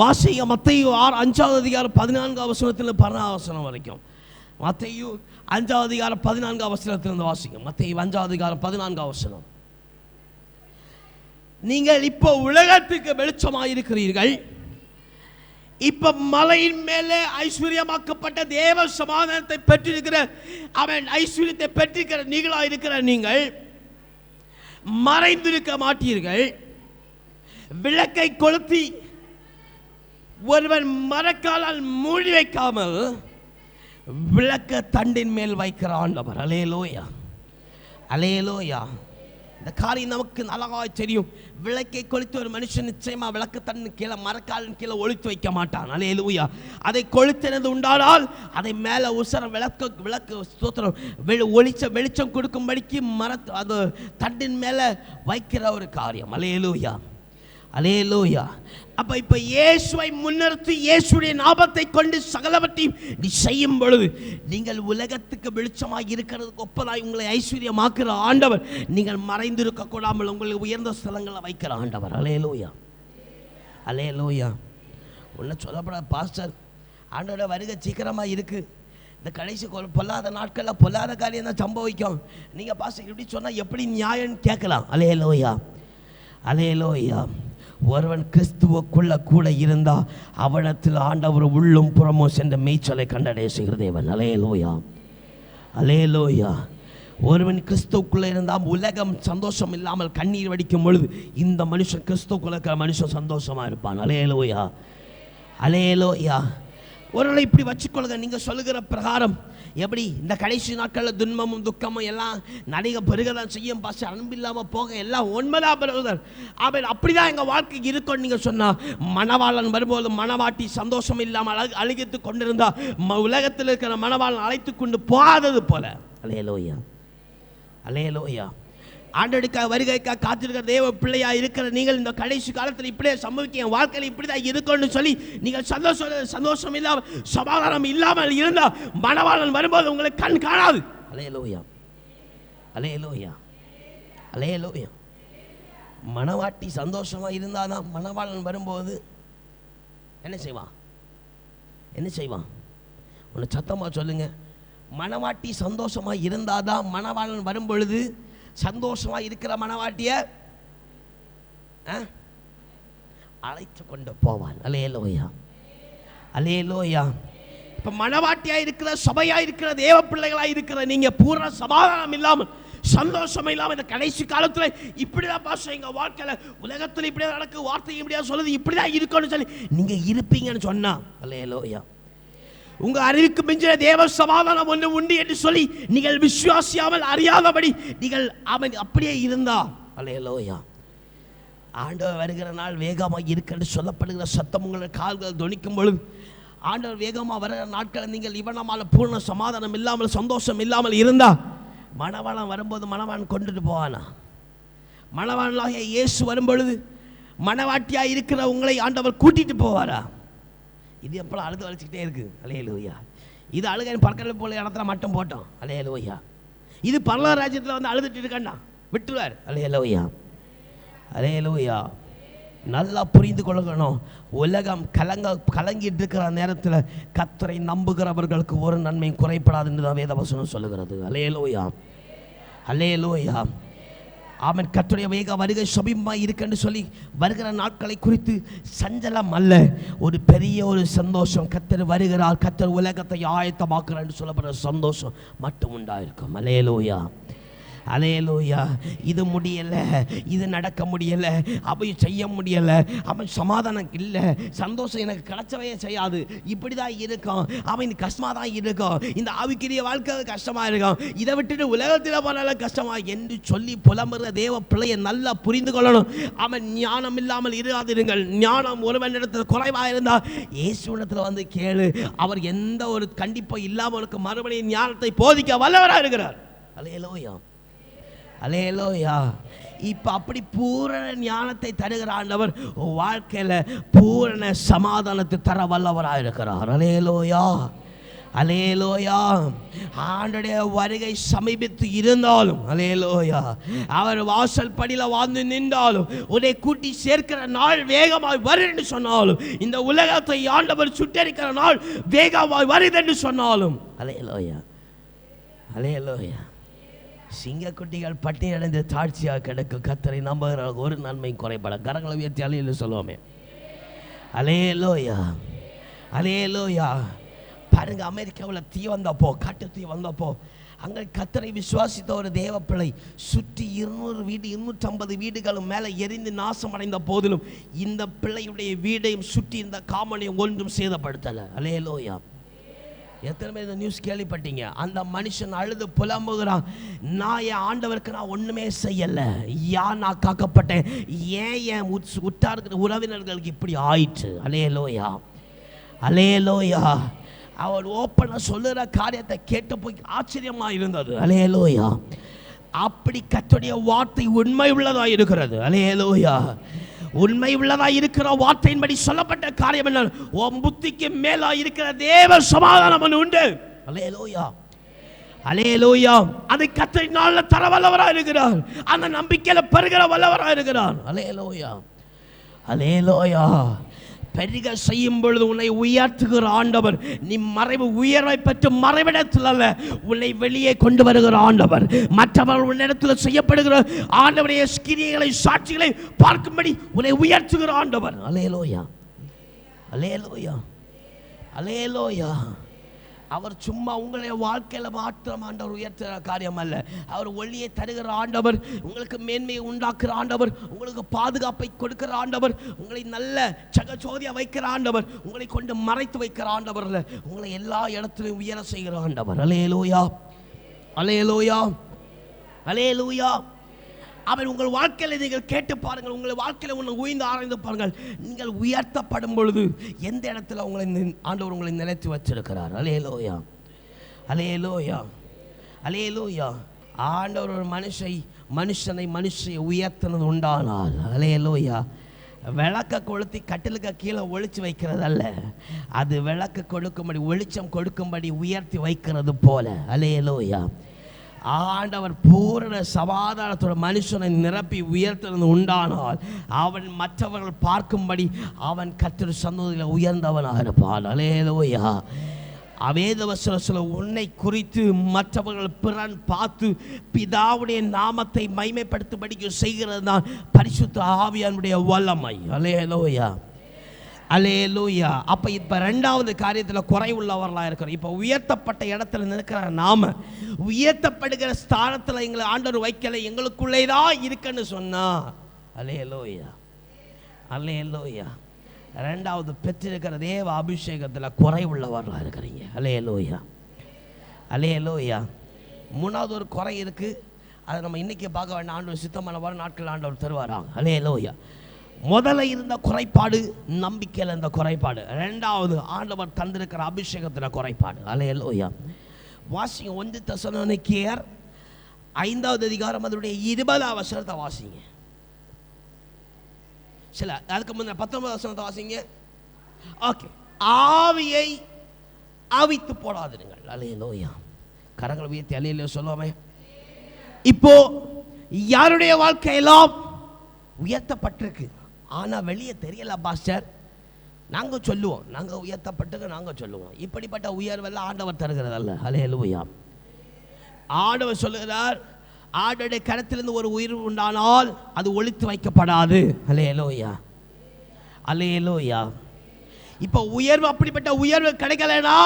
வாசிங்க. மத்தேயு 5வது அதிகாரம் 14வது வசனத்தில் 16வது வசனம் வரைக்கும். மத்தேயு 5வது அதிகாரம் 14வது வசனத்திலிருந்து வாசிங்க. மத்தேயு 5வது அதிகாரம் 14வது வசனம். நீங்கள் இப்போ உலகத்துக்கு வெளிச்சமாக இருக்கிறீர்கள். இப்ப மலையின் மேலே ஐஸ்வர்யமாக்கப்பட்ட தேவ சமாதானத்தை பெற்றிருக்கிற அவன் ஐஸ்வர்யத்தை பெற்றிருக்கிற நீங்களா இருக்கிற நீங்கள் மறைந்திருக்க மாட்டீர்கள். விளக்கை கொளுத்தி ஒருவன் மரக்காலால் மூடி வைக்காமல் விளக்க தண்டின் மேல் வைக்கிற ஆண்டவர். அல்லேலூயா, அல்லேலூயா. இந்த காரியம் நமக்கு நல்லாய் தெரியும். விளக்கை கொளுத்தி ஒரு மனுஷன் நிச்சயமா விளக்கு தண்ணி கீழே மரக்காலின் கீழே ஒளித்து வைக்க மாட்டான். அல்லேலூயா. அதை கொளுத்தினது உண்டானால் அதை மேலே உசர விளக்கு ஸ்தோத்திரம் வெளிச்சம் கொடுக்கும்படிக்கு அது தண்டின் மேலே வைக்கிற ஒரு காரியம். அல்லேலூயா, அல்லேலூயா. அப்ப இப்ப இயேசுவை முன்னிறுத்தி இயேசுடைய நாமத்தை கொண்டு சகலவற்றையும் நீ செய்யும் பொழுது நீங்கள் உலகத்துக்கு வெளிச்சமாக இருக்கிறதுக்கு ஒப்பதாய் உங்களை ஐஸ்வர்யமாக்குற ஆண்டவர். நீங்கள் மறைந்திருக்க கூடாமல் உங்களை உயர்ந்த ஸ்தலங்களில் வைக்கிற ஆண்டவர். அல்லேலூயா, அல்லேலூயா. ஒன்றும் சொல்லப்படாது பாஸ்டர், ஆண்டோட வருகை சீக்கிரமாக இருக்கு. இந்த கடைசி பொல்லாத நாட்களில் பொல்லாத காரியம் தான் சம்பவிக்கும். நீங்கள் பாஸ்டர் இப்படி சொன்னால் எப்படி நியாயம்னு கேட்கலாம். அல்லேலூயா, அல்லேலூயா. ஒருவன் கிறிஸ்துவுக்குள்ள கூட இருந்தா அவனத்தில் ஆண்டவர் உள்ளும் புறமும் சென்ற மேய்ச்சலை கண்டடைய செய்கிற தேவன். அல்லேலூயா, அல்லேலூயா. ஒருவன் கிறிஸ்துவுக்குள்ள இருந்தால் உலகம் சந்தோஷம் இல்லாமல் கண்ணீர் வடிக்கும் பொழுது இந்த மனுஷன் கிறிஸ்துவுக்குள்ள இருக்கிற மனுஷன் சந்தோஷமா இருப்பான். அல்லேலூயா, அல்லேலூயா. ஒருவேளை இப்படி வச்சுக்கொள்ளுங்க. நீங்கள் சொல்லுகிற பிரகாரம் எப்படி இந்த கடைசி நாட்களில் துன்பமும் துக்கமும் எல்லாம் நடிக பெருகதான் செய்யும் பாஸ்டர், அன்பு இல்லாமல் போக எல்லாம் உண்மைதான் பிரதர். அவன் அப்படிதான் எங்கள் வாழ்க்கை இருக்கும். நீங்கள் சொன்னால் மணவாளன் வரும்போது மணவாட்டி சந்தோஷம் இல்லாமல் அழுகித்து கொண்டிருந்தா உலகத்தில் இருக்கிற மணவாளன் அழைத்து கொண்டு போகாதது போல. அல்லேலூயா, அல்லேலூயா. ஆண்டவருக்காக வருகைக்காக காத்திருக்கிற தேவ பிள்ளையா இருக்கிற நீங்கள் இந்த கடைசி காலத்தில் இப்படியே சம்பவிக்க என் வாழ்க்கையில் இப்படிதான் இருக்கும்னு சொல்லி நீங்கள் சந்தோஷம் இல்லாமல் சமாதானம் இல்லாமல் இருந்தால் மணவாளன் வரும்போது உங்களுக்கு கண் காணாது. அல்லேலூயா, அல்லேலூயா, அல்லேலூயா. மணவாட்டி சந்தோஷமா இருந்தாதான் மணவாளன் வரும்போது என்ன செய்வான்? என்ன செய்வான்? ஒன்று சத்தமாக சொல்லுங்க. மணவாட்டி சந்தோஷமா இருந்தாதான் மணவாளன் வரும் பொழுது சந்தோஷமா இருக்கிற மணவாட்டிய அழைத்து கொண்டு போவான். அல்லேலூயா, அல்லேலூயா. இப்ப மணவாட்டியா இருக்கிற சபையா இருக்கிற தேவ பிள்ளைகளா இருக்கிற நீங்க பூர்ண சமாதானம் இல்லாமல் சந்தோஷம் இல்லாமல் இந்த கடைசி காலத்துல இப்படிதான் பாச எங்க வாழ்க்கையில உலகத்துல இப்படிதான் நடக்கு, வார்த்தை இப்படியா சொல்லுது, இப்படிதான் இருக்கும்னு சொல்லி நீங்க இருப்பீங்கன்னு சொன்னா அல்லேலூயா, உங்க அறிவுக்கு மிஞ்சின தேவ சமாதானம் ஒன்று உண்டு என்று சொல்லி நீங்கள் விசுவாசியாமல் அறியாதபடி நீங்கள் அவன் அப்படியே இருந்தா அல்லேலூயா, ஆண்டவர் வருகிற நாள் வேகமாக இருக்குன்னு சொல்லப்படுகிற சத்தம் உங்களுடைய கால்கள் தொனிக்கும் பொழுது ஆண்டவர் வேகமாக வருகிற நாட்களை நீங்கள் இவனமால பூர்ண சமாதானம் இல்லாமல் சந்தோஷம் இல்லாமல் இருந்தா மணவாளன் வரும்போது மணவாளன் கொண்டுட்டு போவானா? மணவாளனாகிய இயேசு வரும்பொழுது மணவாட்டியாக இருக்கிற உங்களை ஆண்டவர் கூட்டிட்டு போவாரா? இது எப்போ அழுது வலிச்சுக்கிட்டே இருக்கு. அல்லேலூயா. இது அழுகை பறக்கல போல இடத்துல மட்டும் போட்டோம். அல்லேலூயா. இது பரலோக ராஜ்யத்தில் வந்து அழுதுட்டு இருக்கண்டா விட்டுருவார். அல்லேலூயா, அல்லேலூயா. நல்லா புரிந்து கொள்ளணும். உலகம் கலங்கிட்டு இருக்கிற நேரத்தில் கர்த்தரை நம்புகிறவர்களுக்கு ஒரு நன்மையும் குறைப்படாதுன்னு தான் வேதவசனம் சொல்லுகிறது. அல்லேலூயா, அல்லேலூயா. அவன் கர்த்தருடைய வேக வருகை சமீபமாக இருக்குன்னு சொல்லி வருகிற நாட்களை குறித்து சஞ்சலம் அல்ல, ஒரு பெரிய ஒரு சந்தோஷம். கர்த்தர் வருகிறார், கர்த்தர் உலகத்தை ஆயத்தமாக்குறார் என்று சொல்லப்படுற சந்தோஷம் மட்டும் உண்டாயிருக்கும். அல்லேலூயா, அல்லேலூயா. இது முடியலை, இது நடக்க முடியலை, அவை செய்ய முடியலை, அவன் சமாதானம் இல்லை, சந்தோஷம் எனக்கு கிடைச்சவே செய்யாது, இப்படி தான் இருக்கும், அவன் கஷ்டமாக தான் இருக்கும், இந்த ஆவிக்குரிய வாழ்க்கை கஷ்டமாக இருக்கும், இதை விட்டுட்டு உலகத்தில் போனால கஷ்டமா என்று சொல்லி புலம்புற தேவ பிள்ளையை நல்லா புரிந்து கொள்ளணும். அவன் ஞானம் இல்லாமல் இராதிருங்கள். ஞானம் ஒருவனிடத்தில் குறைவாக இருந்தால் இயேசுவிடத்தில் வந்து கேளு, அவர் எந்த ஒரு கண்டிப்பும் இல்லாமலுக்கு மறுபடியும் ஞானத்தை போதிக்க வல்லவராக இருக்கிறார். அல்லேலூயா, அல்லேலூயா. இப்ப அப்படி பூரண ஞானத்தை தருகிற ஆண்டவர் வாழ்க்கையில பூரண சமாதானத்தை தர வல்லவராக இருக்கிறார். அல்லேலூயா, அல்லேலூயா. ஆண்டவருடைய வருகை சமீபித்து இருந்தாலும் அல்லேலூயா, அவர் வாசல் படியில வாழ்ந்து நின்றாலும் உன்னை கூட்டி சேர்க்கிற நாள் வேகமாய் வருது என்று சொன்னாலும், இந்த உலகத்தை ஆண்டவர் சுட்டரிக்கிற நாள் வேகமாய் வருது என்று சொன்னாலும் அல்லேலூயா, அல்லேலூயா. சிங்கக்குட்டிகள் பட்டி அடைந்து தாழ்ச்சியாக கிடக்கும். கர்த்தரை நம்புகிற ஒரு நன்மையும் குறைபட. கரங்களை உயர்த்தி அல்லேலூயா சொல்லுவோமே. அல்லேலூயா, அல்லேலூயா. பாருங்க, அமெரிக்காவில் தீ வந்தப்போ, காட்டு தீ வந்தப்போ அங்கே கர்த்தரை விசுவாசித்த ஒரு தேவ பிள்ளை சுற்றி 200 வீடு 250 வீடுகளும் மேலே எரிந்து நாசமடைந்த போதிலும் இந்த பிள்ளையுடைய வீடையும் சுற்றி இந்த காமனையும் ஒன்றும் சேதப்படுத்தலை. அல்லேலூயா. எத்தனை பேர் இந்த நியூஸ் கேள்விப்பட்டீங்க? அந்த மனுஷன் அழுது புலம்புகிறான், நான் என் ஆண்டவருக்கு நான் ஒன்றுமே செய்யலை, நான் காக்கப்பட்டேன், என் உற்றார் உறவினர்களுக்கு இப்படி ஆயிற்று. அல்லேலூயா, அல்லேலூயா. அவர் ஓப்பனாக சொல்லுற காரியத்தை கேட்டு போய் ஆச்சரியமா இருந்தது. அல்லேலூயா. அப்படி கர்த்தருடைய வார்த்தை உண்மை உள்ளதா இருக்கிறது. அல்லேலூயா. உண்மை உள்ளதா இருக்கிற வார்த்தையின்படி சொல்லப்பட்ட காரியம் என்ன? உன் புத்திக்கு மேலா இருக்கிற தேவ சமாதானம் உண்டு. அல்லேலூயா, அல்லேலூயா. அதை கர்த்தர் நாள்ல தர வல்லவராக இருக்கிறார். அந்த நம்பிக்கையில பெருகிற வல்லவராக இருக்கிறார். அல்லேலூயா, அல்லேலூயா. பெருக செய்யும் பொழுது உன்னை உயர்த்துகிற ஆண்டவர். நீ மறைவு உயர்வை பெற்று மறைவிடத்தில் அல்ல, உன்னை வெளியே கொண்டு வருகிற ஆண்டவர். மற்றவர்கள் உன்னிடத்தில் செய்யப்படுகிற ஆண்டவருடைய கிரியைகளை சாட்சிகளை பார்க்கும்படி உன்னை உயர்த்துகிற ஆண்டவர். அல்லேலூயா, அல்லேலூயா, அல்லேலூயா. அவர் சும்மா உங்களுடைய வாழ்க்கையில மாற்றம் ஆண்டவர் உயர்த்துகிற காரியம் அல்ல. அவர் ஒளியை தருகிற ஆண்டவர், உங்களுக்கு மேன்மையை உண்டாக்குற ஆண்டவர், உங்களுக்கு பாதுகாப்பை கொடுக்கிற ஆண்டவர், உங்களை நல்ல சகஜோதியா வைக்கிற ஆண்டவர், உங்களை கொண்டு மறைத்து வைக்கிற ஆண்டவர் அல்ல, உங்களை எல்லா இடத்திலும் உயர செய்கிற ஆண்டவர். அல்லேலூயா, அல்லேலூயா, அல்லேலூயா. அவர் உங்கள் வாழ்க்கையில் நீங்கள் கேட்டு பாருங்கள், உங்கள் வாழ்க்கையில் உங்களை உயர்ந்து ஆராய்ந்து பாருங்கள். நீங்கள் உயர்த்தப்படும் பொழுது எந்த இடத்துல உங்களை ஆண்டவர் உங்களை நிலைத்து வச்சிருக்கிறார். அல்லேலூயா, அல்லேலூயா, அல்லேலூயா. ஆண்டவர் ஒரு மனுஷனை உயர்த்தினது உண்டானால், அல்லேலூயா, விளக்க கொளுத்தி கட்டிலுக்கு கீழே ஒளிச்சு வைக்கிறது அல்ல, அது விளக்கு கொடுக்கும்படி வெளிச்சம் கொடுக்கும்படி உயர்த்தி வைக்கிறது போல, அல்லேலூயா, ஆண்டவர் பூரண சமாதானத்தோட மனுஷனை நிரப்பி உயர்த்தினது உண்டானால் அவன் மற்றவர்கள் பார்க்கும்படி அவன் கர்த்தர் சன்னதியில் உயர்ந்தவனாக இருப்பான். அல்லேலூயா. வேதவசனம் உன்னை குறித்து மற்றவர்கள் பிறன் பார்த்து பிதாவுடைய நாமத்தை மைமைப்படுத்தும்படிக்கு செய்கிறது தான் பரிசுத்த ஆவியானுடைய வல்லமை. அல்லேலூயா, அல்லேலூயா. அப்போ இப்போ ரெண்டாவது காரியத்தில் குறைவுள்ளவர்களாக இருக்கிறோம். இப்போ உயர்த்தப்பட்ட இடத்துல நிற்கிற நாம உயர்த்தப்படுகிற ஸ்தானத்தில் எங்களை ஆண்டவர் வைக்கலை, எங்களுக்குள்ளே தான் இருக்குன்னு சொன்னா, அல்லேலூயா, அல்லேலூயா. ரெண்டாவது பெற்றிருக்கிற தேவ அபிஷேகத்தில் குறைவுள்ளவர்களாக இருக்கிறீங்க. அல்லேலூயா, அல்லேலூயா. மூணாவது ஒரு குறை இருக்குது, அதை நம்ம இன்றைக்கி பார்க்க வேண்டாம். ஆண்டவர் சித்தமான வர நாட்கள் ஆண்டவர் தருவாராங்க. அல்லேலூயா. முதல்ல இருந்த குறைபாடு நம்பிக்கையில் இருந்த குறைபாடு, ரெண்டாவது ஆண்டவர் தந்திருக்கிற அபிஷேகத்தில் குறைபாடு. அல்லேலூயா. வாசிங்க 1 தெசலோனிக்கேயர் 5வது அதிகாரம் அதனுடைய 20வது வசனத்தை வாசிங்க. சில அதுக்கு முன்ன 19வது வசனத்தை வாசிங்க. ஓகே. ஆவியை அவித்து போடாதீர்கள். அல்லேலூயா. கரங்களை உயர்த்தி அல்லேலூயா சொல்லுவோமே. இப்போ யாருடைய வாழ்க்கையெல்லாம் உயர்த்தப்பட்டிருக்கு, ஆனால் வெளியே தெரியல பாஸ்டர், நாங்கள் சொல்லுவோம், நாங்கள் உயர்த்தப்பட்டிருக்கு, நாங்கள் சொல்லுவோம். இப்படிப்பட்ட உயர்வெல்லாம் ஆண்டவர் தருகிறதல்ல. அல்லேலூயா. ஆண்டவர் சொல்லுகிறார், ஆண்டவருடைய கரத்திலிருந்து ஒரு உயிர் உண்டானால் அது ஒளித்து வைக்கப்படாது. அல்லேலூயா, அல்லேலூயா. இப்போ உயர்வு, அப்படிப்பட்ட உயர்வு கிடைக்கலனா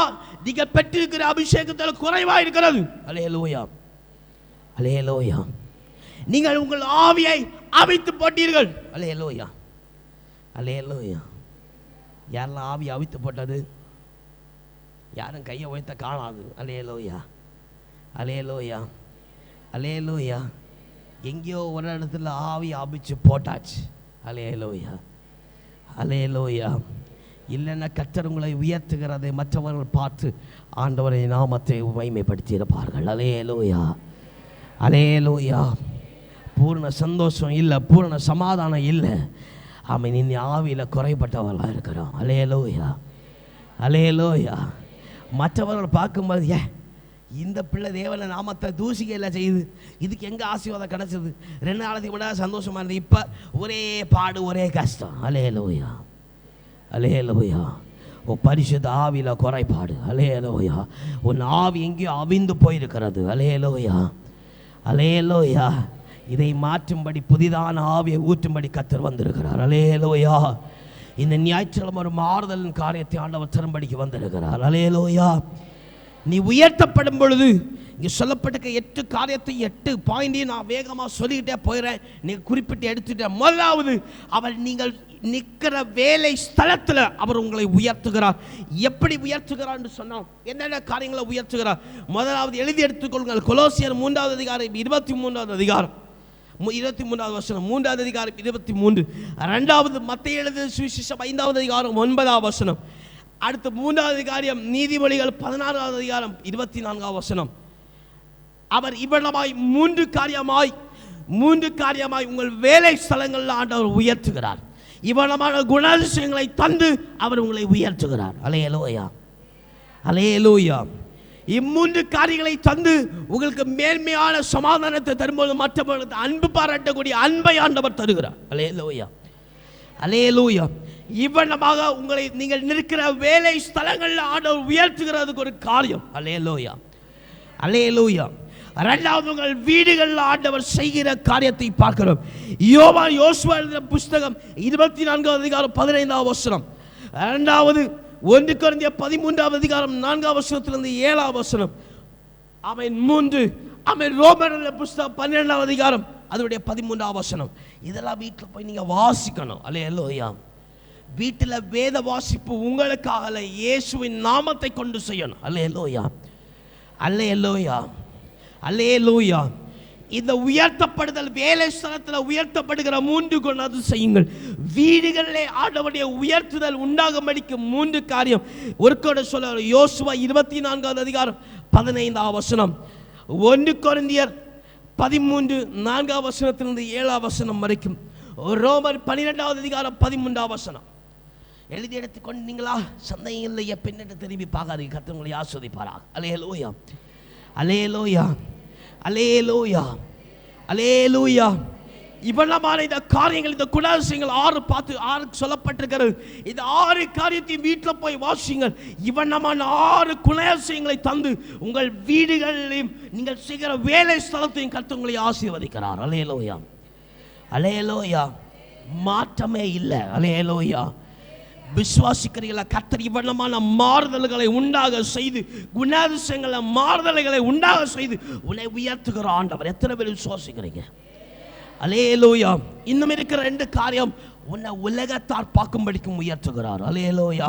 நீங்கள் பெற்றிருக்கிற அபிஷேகத்தில் குறைவாக இருக்கிறது. அல்லேலூயா, அல்லேலூயா. நீங்கள் உங்கள் ஆவியை அவித்து போட்டீர்கள். அல்லேலூயா, அல்லேலூயா. யாரெல்லாம் ஆவி அவித்து போட்டது? யாரும் கையை உயர்த்த காணாது. அல்லேலூயா, அல்லேலூயா, அல்லேலூயா. எங்கேயோ ஒரு இடத்துல ஆவி அவிச்சு போட்டாச்சு. அல்லேலூயா, அல்லேலூயா. இல்லைன்னா கர்த்தர் உங்களை உயர்த்துகிறதை மற்றவர்கள் பார்த்து ஆண்டவரை நாமத்தை மகிமைப்படுத்தி இருப்பார்கள். அல்லேலூயா, அல்லேலூயா. பூர்ண சந்தோஷம் இல்லை, பூர்ண சமாதானம் இல்லை. அவன் இன்னி ஆவியில் குறைபட்டவர்களாக இருக்கிறோம். அல்லேலூயா, அல்லேலூயா. மற்றவர்கள் பார்க்கும்போது இந்த பிள்ளை தேவனை நாமத்தை தூசிகையில் செய்யுது, இதுக்கு எங்கே ஆசீர்வாதம் கிடச்சிது, 2 நாளைக்கு விட சந்தோஷமாக இருந்தது, இப்போ ஒரே பாடு, ஒரே கஷ்டம். அல்லேலூயா, அல்லேலூயா. ஓ பரிசுத்த ஆவியில் குறைபாடு. அல்லேலூயா. உன் ஆவி எங்கேயோ அவிந்து போயிருக்கிறது. அல்லேலூயா, அல்லேலூயா. இதை மாற்றும்படி புதிதான ஆவியை ஊற்றும்படி கர்த்தர் வந்திருக்கிறார். அல்லேலூயா. இந்த ஞாயிற்றுக்கிழமை ஒரு மாறுதலின் காரியத்தை ஆண்டவர் தரும்படிக்கு வந்திருக்கிறார். அல்லேலூயா. நீ உயர்த்தப்படும் பொழுது இங்கே சொல்லப்பட்ட 8 காரியத்தை 8 பாயிண்டையும் நான் வேகமாக சொல்லிக்கிட்டே போயிடுறேன், நீங்கள் குறிப்பிட்டு எடுத்துட்டேன். முதலாவது, அவர் நீங்கள் நிற்கிற வேலை ஸ்தலத்தில் அவர் உங்களை உயர்த்துகிறார். எப்படி உயர்த்துகிறார் என்று சொன்னால் என்னென்ன காரியங்களை உயர்த்துகிறார்? முதலாவது எழுதி எடுத்துக்கொள்ளுங்கள். கொலோசியர் 3வது அதிகாரம் 23வது அதிகாரம் 23வது வசனம், 3வது அதிகாரம் 23. ரெண்டாவது மத்தேயு எழுதின சுவிசேஷம் 5வது அதிகாரம் 9வது வசனம். அடுத்து 3வது அதிகாரம் நீதிமொழிகள் 16வது அதிகாரம் 24வது வசனம். அவர் இவ்வளவாய் மூன்று காரியமாய் உங்கள் வேலை ஸ்தலங்களில் ஆண்டவர் உயர்த்துகிறார். இவ்வளமான குணாதிசயங்களை தந்து அவர் உங்களை உயர்த்துகிறார். அல்லேலூயா, அல்லேலூயா. இம்மூன்று காரியங்களை தந்து உங்களுக்கு மேன்மையான சமாதானத்தை தரும்போது மற்றவர்களுக்கு அன்பு பாராட்டக்கூடிய அன்பை ஆண்டவர் தருகிறார். அல்லேலூயா, அல்லேலூயா. இவ்வளமாக உங்களை நீங்கள் நிற்கிற வேலை ஸ்தலங்களில் ஆண்டவர் உயர்த்துகிறதுக்கு ஒரு காரியம். அல்லேலூயா, அல்லேலூயா. இரண்டாவது, உங்கள் வீடுகளில் ஆண்டவர் செய்கிற காரியத்தை பார்க்கிறோம். யோசுவா எழுதின புஸ்தகம் 24வது அதிகாரம் 15வது வசனம். இரண்டாவது 1 கொரிந்தியர் 13வது அதிகாரம் 4வது வசனத்திலிருந்து 7வது வசனம். ஆமென். 3 ஆமென். ரோமர் புஸ்தகம் 12வது அதிகாரம் அதனுடைய 13வது வசனம். இதெல்லாம் வீட்டில் போய் நீங்க வாசிக்கணும். அல்லேலூயா. வீட்டில் வேத வாசிப்பு உங்களுக்காக இயேசுவின் நாமத்தை கொண்டு செய்யணும். அல்லேலூயா, அல்லேலூயா, அல்லேலூயா. இந்த உயர்த்தப்படுதல் வேலை ஸ்தலத்தில் உயர்த்தப்படுகிற 3 குணம் செய்யுங்கள். வீடுகளிலே ஆண்டவருடைய உயர்த்துதல் உண்டாகும்படிக்கு 3 காரியம். ஒரு கூட சொல்ல யோசுவா 24வது அதிகாரம் 15வது வசனம். 1 கொரிந்தியர் 13 வசனத்திலிருந்து 7 வசனம் வரைக்கும், ரோமர் 12 அதிகாரம் 13 வசனம் எழுதி எடுத்துக்கொண்டு நீங்களா சந்தேகம் இல்லையா, பின்னிட்டு திரும்பி பார்க்காதீங்க. கர்த்தர் உங்களை ஆசீர்வதிப்பாராக. அல்லேலூயா, அல்லேலூயா, அல்லேலூயா, அல்லேலூயா. இவ்வளவான இந்த காரியங்கள், இந்த குணாதிசயங்கள் 6 சொல்லப்பட்டிருக்கிறது. இந்த 6 காரியத்தையும் வீட்டில் போய் வாசிங்கள். இவ்வளவான 6 குணாதிசயங்களை தந்து உங்கள் வீடுகளிலும் நீங்கள் செய்கிற வேலை ஸ்தலத்தையும் கர்த்தர் உங்களை ஆசீர்வதிக்கிறார். அல்லேலூயா, அல்லேலூயா. மாற்றமே இல்லை. அல்லேலூயா. விசுவாசிக்கிறீங்களா? கர்த்தர் இவ்வளவான மாறுதல்களை உண்டாக செய்து, குணாதிசயங்களை மாறுதல்களை உண்டாக செய்து உன்னை உயர்த்துகிற ஆண்டவர். எத்தனை பேர் விசுவாசிக்கிறீங்க? அல்லேலூயா. இன்னும் இருக்கிற 2 காரியம், உன்னை உலகத்தார் பார்க்கும்படிக்கும் உயர்த்துகிறார். அல்லேலூயா.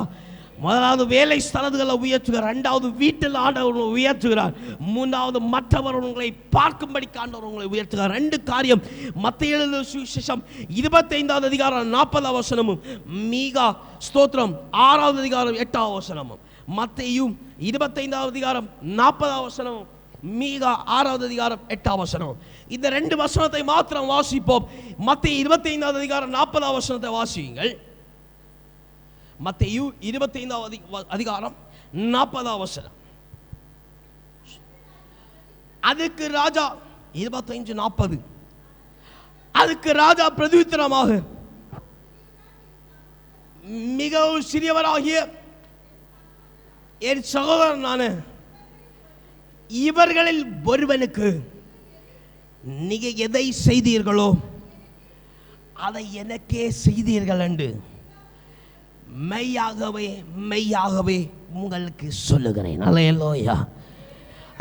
முதலாவது வேலை ஸ்தலங்களை உயர்த்துகிறார், 2வது வீட்டில் ஆண்டவர் உயர்த்துகிறார், 3வது மற்றவர் உங்களை பார்க்கும்படிக்கு ஆண்டவர் உங்களை உயர்த்துகிறார். 2 காரியம். மத்தேயு எழுதின சுவிசேஷம் 25 அதிகாரம் 40 வசனமும், மீகா ஸ்தோத்திரம் 6 அதிகாரம் 8 வசனமும், மத்தேயு 25 அதிகாரம் 40 வசனமும், மீகா 6 அதிகாரம் 8 வசனம். இந்த 2 வசனத்தை மாத்திரம் வாசிப்போம். மத்தேயு 25 அதிகாரம் 40 வசனத்தை வாசியுங்கள். மத்தேயு 25 அதிகாரம் 40 வசனம். அதுக்கு ராஜா 25:40, அதுக்கு ராஜா பிரதியுத்தரமாக, மிகவும் சிறியவராகிய என் சகோதரனான இவர்களில் ஒருவனுக்கு நீங்க எதை செய்தீர்களோ அதை எனக்கே செய்தீர்கள் என்று மெய்யாகவே மெய்யாகவே உங்களுக்கு சொல்லுகிறேன். அல்லேலூயா,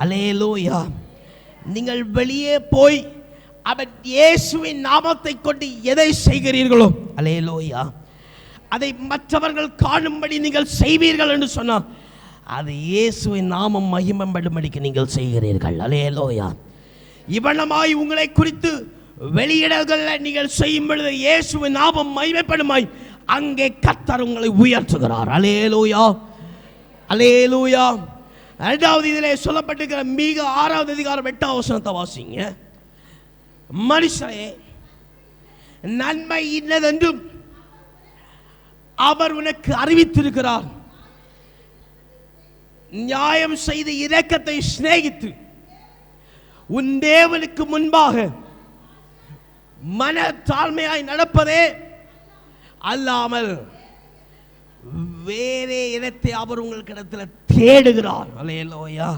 அல்லேலூயா. நீங்கள் வெளியே போய் அவர் இயேசுவின் நாமத்தை கொண்டு எதை செய்கிறீர்களோ, அல்லேலூயா, அதை மற்றவர்கள் காணும்படி நீங்கள் செய்வீர்கள் என்று சொன்னார். அது இயேசுவின் நாமம் மகிமைப்படும்படிக்கு நீங்கள் செய்கிறீர்கள். அல்லேலூயா. இவனமாய் உங்களை குறித்து வெளியிடல்களில் நீங்கள் செய்யும் பொழுது இயேசுவின் நாமம் மகிமைப்படுமாய் அங்கே கர்த்தர் உங்களை உயர்த்துகிறார். அல்லேலூயா, அல்லேலூயா. 2வது இதிலே சொல்லப்பட்டிருக்கிற மீகா 6 அதிகாரம் 8 வசனத்தை வாசிங்க. மனுஷனே, நன்மை இன்னதென்றும் அவர் உனக்கு அறிவித்திருக்கிறார். நியாயம் செய்து இரக்கத்தை சிநேகித்து உன் தேவனுக்கு முன்பாக மன தாழ்மையாய் நடப்பதே அல்லாமல் வேறே இடத்தை அவர் உங்களுக்கு இடத்துல தேடுகிறார். அல்லேலூயா.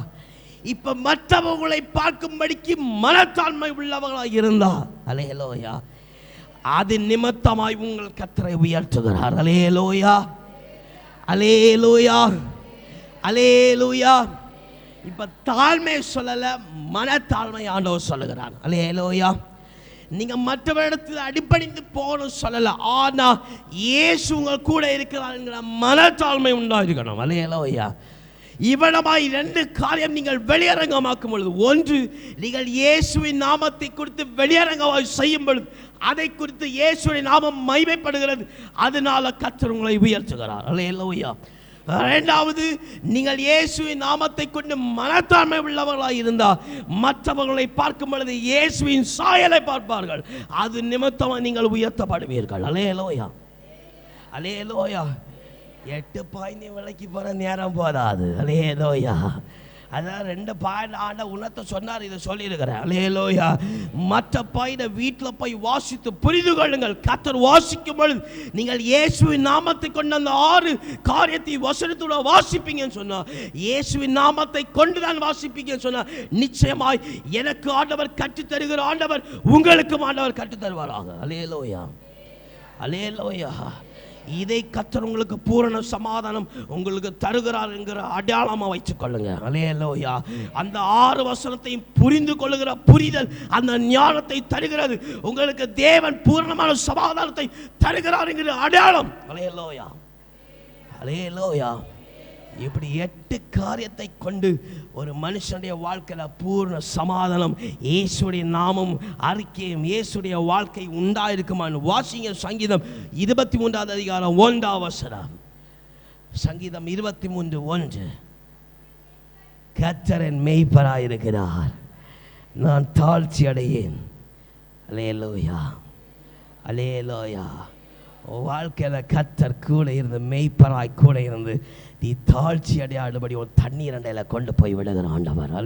இப்ப மற்றவர்களை பார்க்கும்படிக்கு மனத்தாழ்மை உள்ளவர்களாக இருந்தார், அல்லேலூயா, அது நிமித்தமாய் உங்கள் கர்த்தரை உயர்த்துகிறார். அல்லேலூயா, அல்லேலூயா, அல்லேலூயா. இப்ப தாழ்மை சொல்லல, மனத்தாழ்மை ஆண்டவர் சொல்லுகிறார். அல்லேலூயா. நீங்க மற்றவரிடத்தில் அடிபணிந்து போகணும் சொல்லல, ஆனா இயேசு உங்கள் கூட இருக்கிறார் என்கிற மனத்தாழ்மை உண்டாயிருக்கணும். அல்லேலூயா. இவ்வளவாய் 2 காரியம் நீங்கள் வெளியரங்கமாக்கும் பொழுது, ஒன்று, நீங்கள் இயேசுவின் நாமத்தை குறித்து வெளியரங்கமாய் செய்யும் பொழுது அதை குறித்து இயேசுவின் நாமம் மகிமைப்படுகிறது, அதனால கர்த்தர் உங்களை உயர்த்துகிறார். அல்லேலூயா. 2வது, நீங்கள் இயேசுவின் நாமத்தை கொண்டு மனத்தாழ்மை உள்ளவர்களாக இருந்தால் மற்றவர்களை பார்க்கும் பொழுது இயேசுவின் சாயலை பார்ப்பார்கள், அது நிமித்தமாக நீங்கள் உயர்த்தப்படுவீர்கள். அல்லேலூயா, அல்லேலூயா. 8 பாயிண்ட் விலைக்கு போற நேரம் போதாது. அல்லேலூயா. அதான் 2 பாயிண்ட் ஆண்ட உணர்த்த சொன்னார், இதை சொல்லியிருக்கிறேன். அல்லேலூயா. மற்ற பாயிண்ட வீட்டில் போய் வாசித்து புரிந்து கொள்ளுங்கள். கர்த்தர் வாசிக்கும் பொழுது நீங்கள் இயேசுவின் நாமத்தை கொண்டு அந்த 6 காரியத்தை வசனத்தோட வாசிப்பீங்கன்னு சொன்னா, இயேசுவின் நாமத்தை கொண்டு தான் வாசிப்பீங்கன்னு சொன்னா, நிச்சயமாய் எனக்கு ஆண்டவர் கற்றுத் தருகிற ஆண்டவர் உங்களுக்கும் ஆண்டவர் கற்றுத் தருவாராக. அல்லேலூயா, அல்லேலூயா. இதை கர்த்தர் உங்களுக்கு பூரண சமாதானம் உங்களுக்கு தருகிறார் என்கிற அடையாளமா வைத்துக் கொள்ளுங்க. அல்லேலூயா. அந்த 6 வசனத்தையும் புரிந்து கொள்ளுகிற புரிதல் அந்த ஞானத்தை தருகிறது. உங்களுக்கு தேவன் பூரணமான சமாதானத்தை தருகிறார் என்கிற அடையாளம். அல்லேலூயா, அல்லேலூயா. இப்படி 8 காரியத்தை கொண்டு ஒரு மனுஷனுடைய வாழ்க்கையில் பூர்ண சமாதானம், இயேசுடைய நாமம் அறிக்கையும் இயேசுடைய வாழ்க்கை உண்டாயிருக்குமான்னு வாசிங்க. சங்கீதம் 23 அதிகாரம் 1 வசனம். சங்கீதம் 23:1. கர்த்தர் என் மேய்ப்பராயிருக்கிறார், நான் தாழ்ச்சி அடையேன். அல்லேலூயா, அல்லேலூயா. வாழ்க்கையில் கர்த்தர் கூட இருந்து, மெய்ப்பராய் கூட இருந்து, நீ தாழ்ச்சி அடையாதபடி ஒரு தண்ணீர் அண்டையில் கொண்டு போய் விடுகிற ஆண்டவர்.